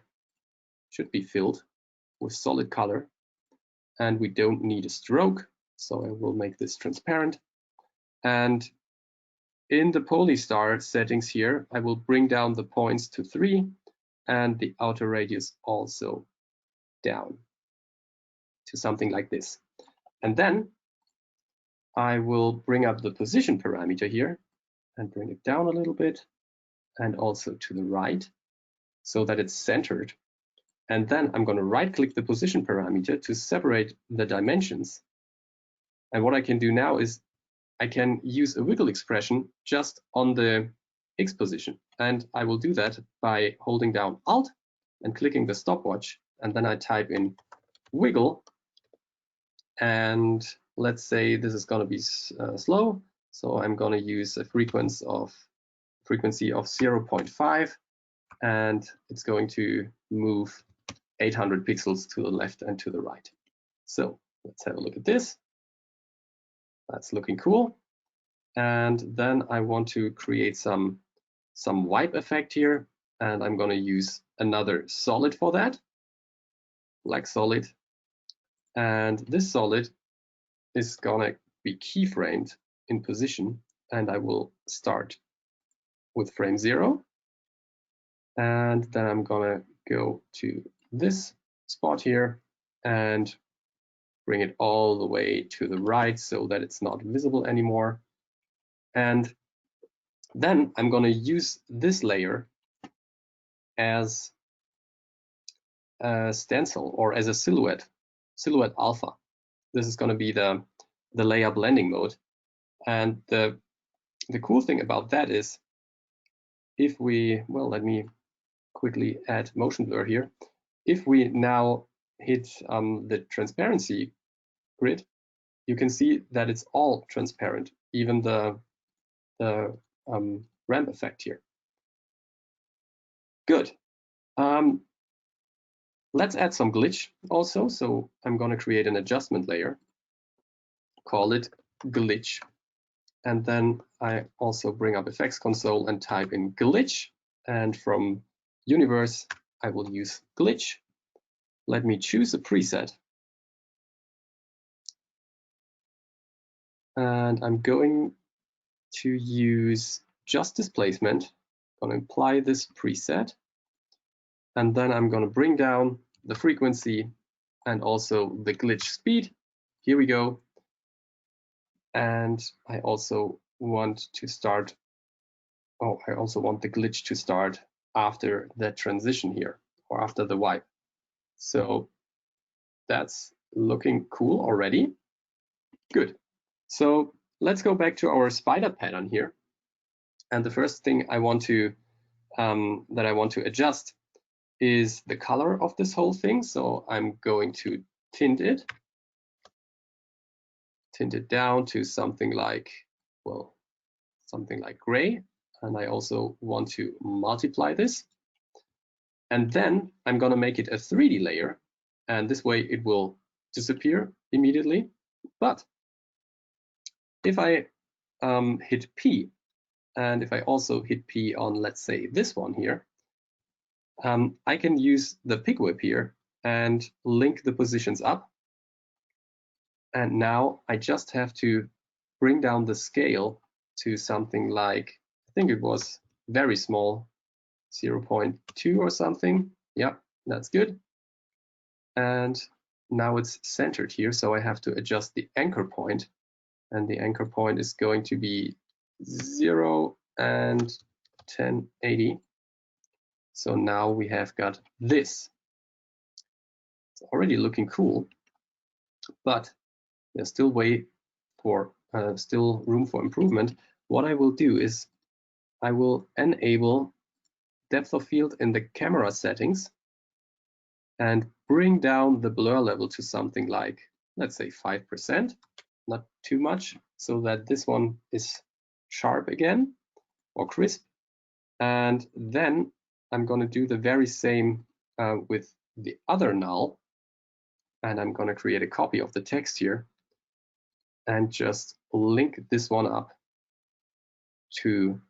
filled with solid color, and we don't need a stroke, so I will make this transparent. And in the polystar settings here, I will bring down the points to 3 and the outer radius also down to something like this. And then I will bring up the position parameter here and bring it down a little bit, and also to the right so that it's centered. And then I'm going to right-click the position parameter to separate the dimensions. And what I can do now is I can use a wiggle expression just on the X position. And I will do that by holding down Alt and clicking the stopwatch. And then I type in wiggle. And let's say this is going to be slow. So I'm going to use a frequency of 0.5. And it's going to move 800 pixels to the left and to the right. So let's have a look at this. That's looking cool. And then I want to create some wipe effect here. And I'm going to use another solid for that, black solid. And this solid is going to be keyframed in position. And I will start with frame 0. And then I'm going to go to this spot here and bring it all the way to the right so that it's not visible anymore. And then I'm going to use this layer as a stencil or as a silhouette alpha. This is going to be the layer blending mode. And the cool thing about that is if we, well, let me quickly add motion blur here. If we now hit the transparency grid, you can see that it's all transparent, even the ramp effect here. Good. Let's add some glitch also. So I'm going to create an adjustment layer, call it glitch. And then I also bring up effects console and type in glitch. And from universe, I will use glitch. Let me choose a preset. And I'm going to use just displacement. I'm going to apply this preset. And then I'm going to bring down the frequency and also the glitch speed. Here we go. And I also want to start, I also want the glitch to start after the transition here, or after the wipe. So that's looking cool already. Good. So let's go back to our spider pattern here. And the first thing I want to that I want to adjust is the color of this whole thing. So I'm going to tint it down to something like, well, something like gray. And I also want to multiply this. And then I'm going to make it a 3D layer. And this way it will disappear immediately. But if I hit P, and if I also hit P on, let's say, this one here, I can use the pick whip here and link the positions up. And now I just have to bring down the scale to something like, I think it was very small, 0.2 or something. Yeah, that's good. And now it's centered here, so I have to adjust the anchor point. And the anchor point is going to be 0 and 1080. So now we have got this. It's already looking cool, but there's still still room for improvement. What I will do is I will enable depth of field in the camera settings and bring down the blur level to something like, let's say 5%, not too much, so that this one is sharp again or crisp. And then I'm going to do the very same with the other null. And I'm going to create a copy of the text here and just link this one up to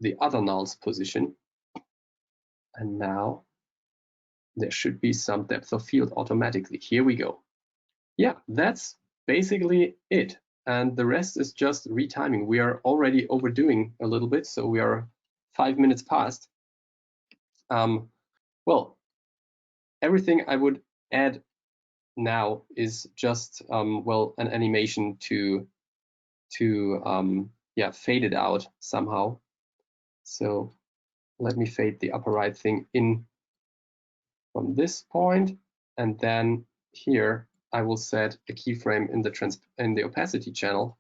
the other null's position. And now there should be some depth of field automatically. Here we go. Yeah, that's basically it. And the rest is just retiming. We are already overdoing a little bit, so we are 5 minutes past. Well, everything I would add now is just well, an animation to fade it out somehow. So let me fade the upper right thing in from this point, and then here I will set a keyframe in the opacity channel.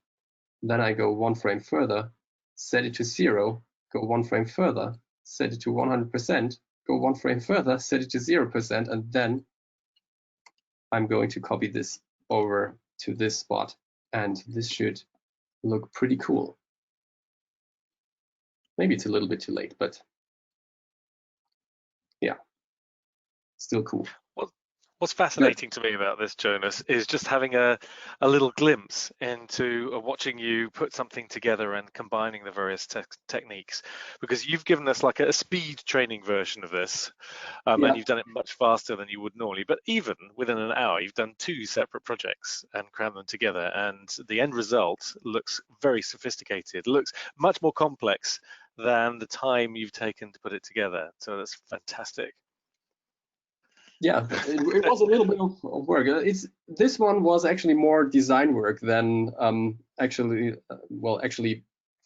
Then I go 1 frame further, set it to 0, go 1 frame further, set it to 100%, go 1 frame further, set it to 0%, and then I'm going to copy this over to this spot, and this should look pretty cool. Maybe it's a little bit too late, but yeah, still cool. What's fascinating to me about this, Jonas, is just having a little glimpse into watching you put something together and combining the various techniques, because you've given us like a speed training version of this, and you've done it much faster than you would normally. But even within an hour, you've done 2 separate projects and crammed them together, and the end result looks very sophisticated. It looks much more complex than the time you've taken to put it together. So that's fantastic. Yeah, it was a little bit of work. This one was actually more design work than actually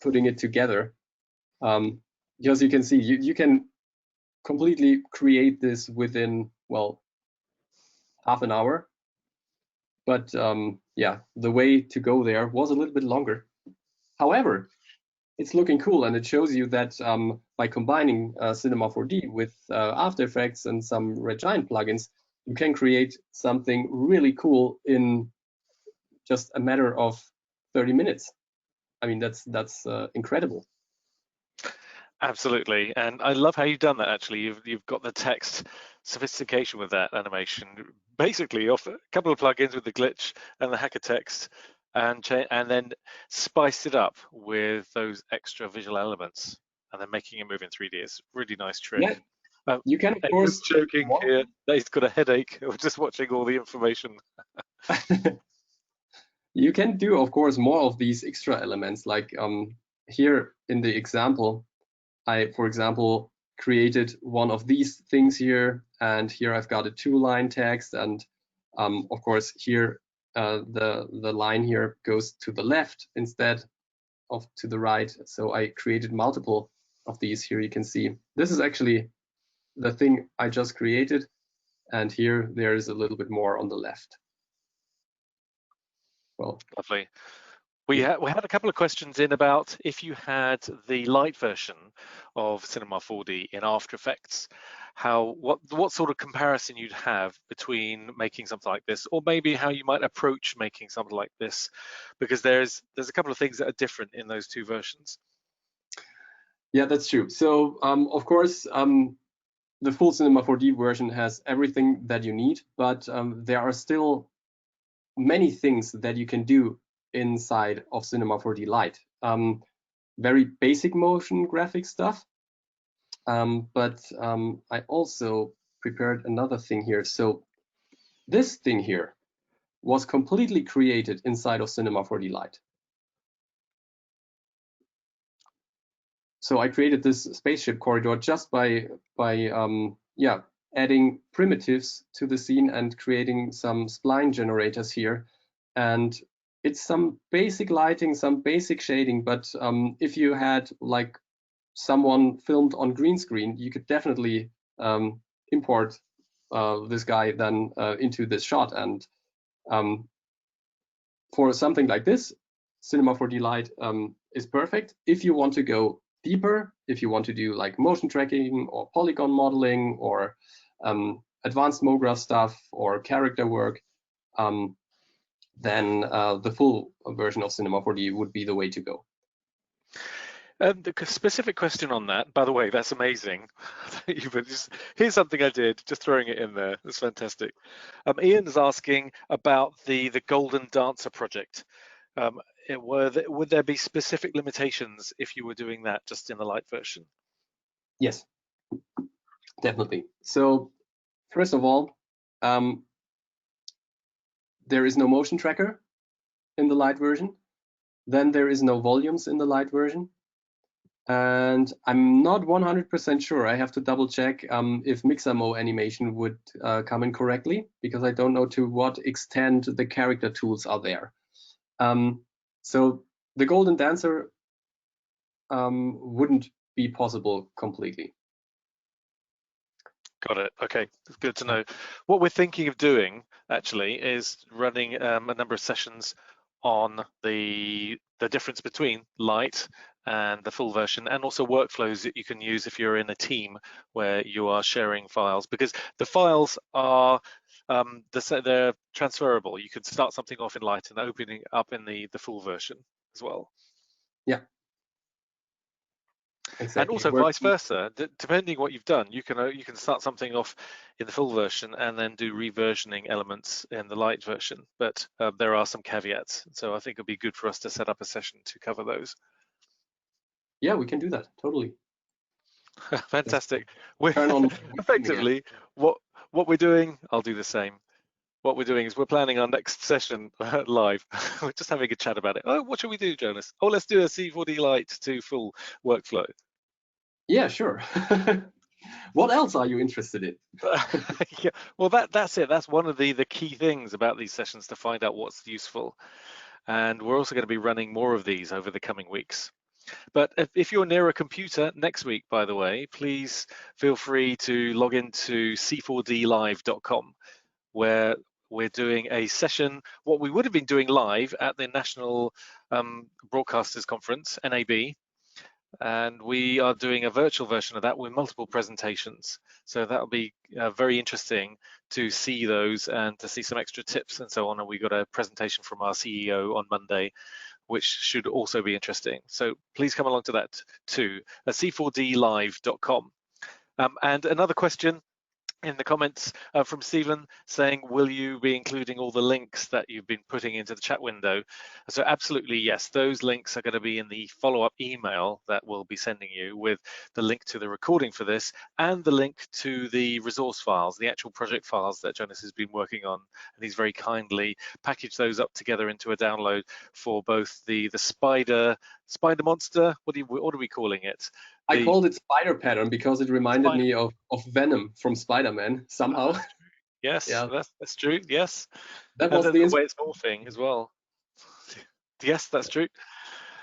putting it together. Because you can see, you can completely create this within, well, half an hour. But yeah, the way to go there was a little bit longer. However, it's looking cool, and it shows you that by combining Cinema 4D with After Effects and some Red Giant plugins, you can create something really cool in just a matter of 30 minutes. I mean, that's incredible. Absolutely, and I love how you've done that. Actually, you've got the text sophistication with that animation, basically off a couple of plugins with the glitch and the hacker text, and then spiced it up with those extra visual elements, and then making it move in 3D. It's a really nice trick. Yeah, you can of course joking here that he's got a headache of just watching all the information. You can do, of course, more of these extra elements. Like here in the example, I, for example, created one of these things here, and here I've got a 2-line text, and of course here the line here goes to the left instead of to the right. So I created multiple of these. Here you can see this is actually the thing I just created, and here there is a little bit more on the left. Well, lovely. We had a couple of questions in about if you had the Lite version of Cinema 4D in After Effects, what sort of comparison you'd have between making something like this, or maybe how you might approach making something like this, because there's a couple of things that are different in those 2 versions. Yeah, that's true. So of course, the full Cinema 4D version has everything that you need, but there are still many things that you can do inside of Cinema 4D Lite. Very basic motion graphic stuff, but I also prepared another thing here. So this thing here was completely created inside of Cinema 4D Lite. So I created this Spaceship Corridor just by adding primitives to the scene and creating some spline generators here. And it's some basic lighting, some basic shading, but if you had like someone filmed on green screen, you could definitely import this guy then into this shot. And for something like this, Cinema 4D Lite is perfect. If you want to go deeper, if you want to do like motion tracking or polygon modeling or advanced Mograph stuff or character work, then the full version of Cinema 4D would be the way to go. The specific question on that, by the way, that's amazing. Here's something I did, just throwing it in there. It's fantastic. Ian is asking about the Golden Dancer project. Would there be specific limitations if you were doing that just in the Lite version? Yes, definitely. So first of all, there is no motion tracker in the Lite version. Then there is no volumes in the Lite version. And I'm not 100% sure. I have to double check if Mixamo animation would come in correctly, because I don't know to what extent the character tools are there. So the Golden Dancer wouldn't be possible completely. Got it. Okay, that's good to know. What we're thinking of doing actually is running a number of sessions on the difference between Lite and the full version, and also workflows that you can use if you're in a team where you are sharing files, because the files are they're transferable. You could start something off in Lite and opening up in the full version as well. Yeah. Exactly. And also vice versa, depending what you've done, you can start something off in the full version and then do reversioning elements in the Lite version. But there are some caveats, so I think it'll be good for us to set up a session to cover those. Yeah, we can do that totally. Fantastic. We're Turn on effectively what we're doing. I'll do the same. What we're doing is we're planning our next session live. We're just having a chat about it. Oh, what should we do, Jonas? Oh, let's do a C4D Lite to full workflow. Yeah, sure. What else are you interested in? Yeah, well, that's it. That's one of the key things about these sessions, to find out what's useful. And we're also going to be running more of these over the coming weeks. But if you're near a computer next week, by the way, please feel free to log into c4dlive.com, where we're doing a session, what we would have been doing live at the National Broadcasters Conference, NAB, and we are doing a virtual version of that with multiple presentations. So that'll be very interesting to see those and to see some extra tips and so on. And we got a presentation from our CEO on Monday, which should also be interesting. So please come along to that too, at c4dlive.com. And another question in the comments from Stephen saying, will you be including all the links that you've been putting into the chat window? So absolutely, yes, those links are going to be in the follow-up email that we'll be sending you, with the link to the recording for this and the link to the resource files, the actual project files that Jonas has been working on. And he's very kindly packaged those up together into a download for both the spider monster, what are we calling it? I called it spider pattern because it reminded me of Venom from Spider-Man somehow. Oh, yes, yeah. that's true. Yes, that was the way it's morphing as well. Yes, that's true.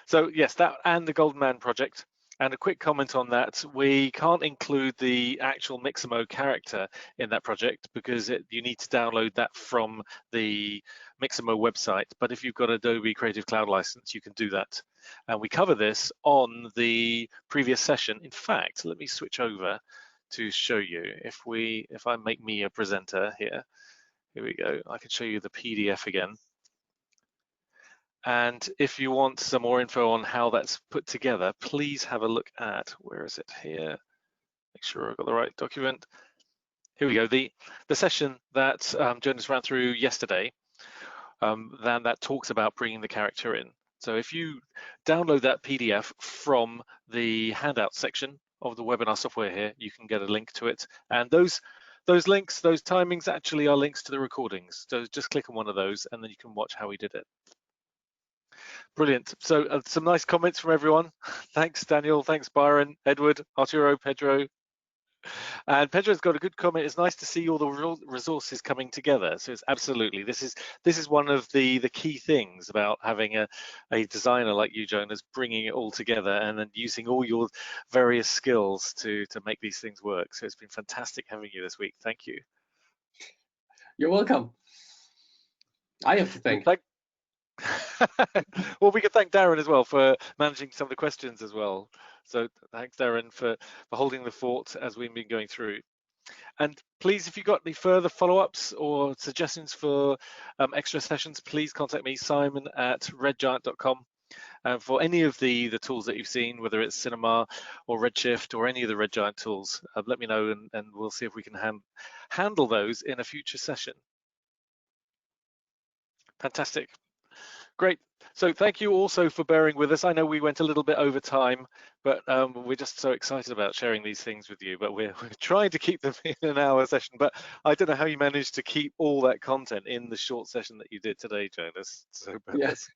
So yes, that and the Golden Man project. And a quick comment on that: we can't include the actual Mixamo character in that project because you need to download that from the Mixamo website. But if you've got Adobe Creative Cloud license, you can do that. And we cover this on the previous session. In fact, let me switch over to show you. If I make me a presenter here we go. I can show you the PDF again. And if you want some more info on how that's put together, please have a look at, where is it here? Make sure I've got the right document. Here we go, the session that Jonas ran through yesterday, then that talks about bringing the character in. So if you download that PDF from the handout section of the webinar software here, you can get a link to it. And those links, those timings actually are links to the recordings. So just click on one of those and then you can watch how we did it. Brilliant. So some nice comments from everyone. Thanks, Daniel. Thanks, Byron, Edward, Arturo, Pedro. And Pedro's got a good comment. It's nice to see all the resources coming together. So it's absolutely, this is one of the key things about having a designer like you, Jonas, bringing it all together and then using all your various skills to make these things work. So it's been fantastic having you this week. Thank you. You're welcome. I have to thank. Well, we could thank Darren as well for managing some of the questions as well. So thanks, Darren, for holding the fort as we've been going through. And please, if you've got any further follow-ups or suggestions for extra sessions, please contact me, simon@redgiant.com. For any of the tools that you've seen, whether it's Cinema or Redshift or any of the Red Giant tools, let me know and we'll see if we can handle those in a future session. Fantastic. Great. So thank you also for bearing with us. I know we went a little bit over time, but we're just so excited about sharing these things with you. But we're trying to keep them in an hour session. But I don't know how you managed to keep all that content in the short session that you did today, Jonas. So yes.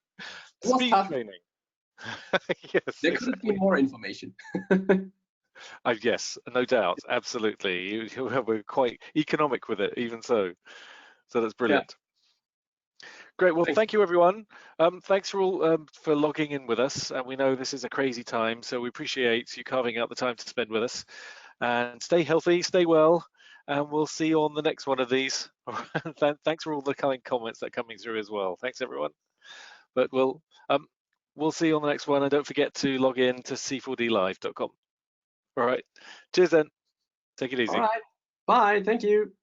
Speed training. Yes, there could have been more information. Yes, no doubt. Absolutely. We're quite economic with it, even so. So that's brilliant. Yeah. Great. Well, thank you, everyone. Thanks for all for logging in with us. And we know this is a crazy time, so we appreciate you carving out the time to spend with us. And stay healthy, stay well, and we'll see you on the next one of these. Thanks for all the kind comments that are coming through as well. Thanks, everyone. But we'll see you on the next one, and don't forget to log in to c4dlive.com. All right. Cheers then. Take it easy. All right. Bye. Thank you.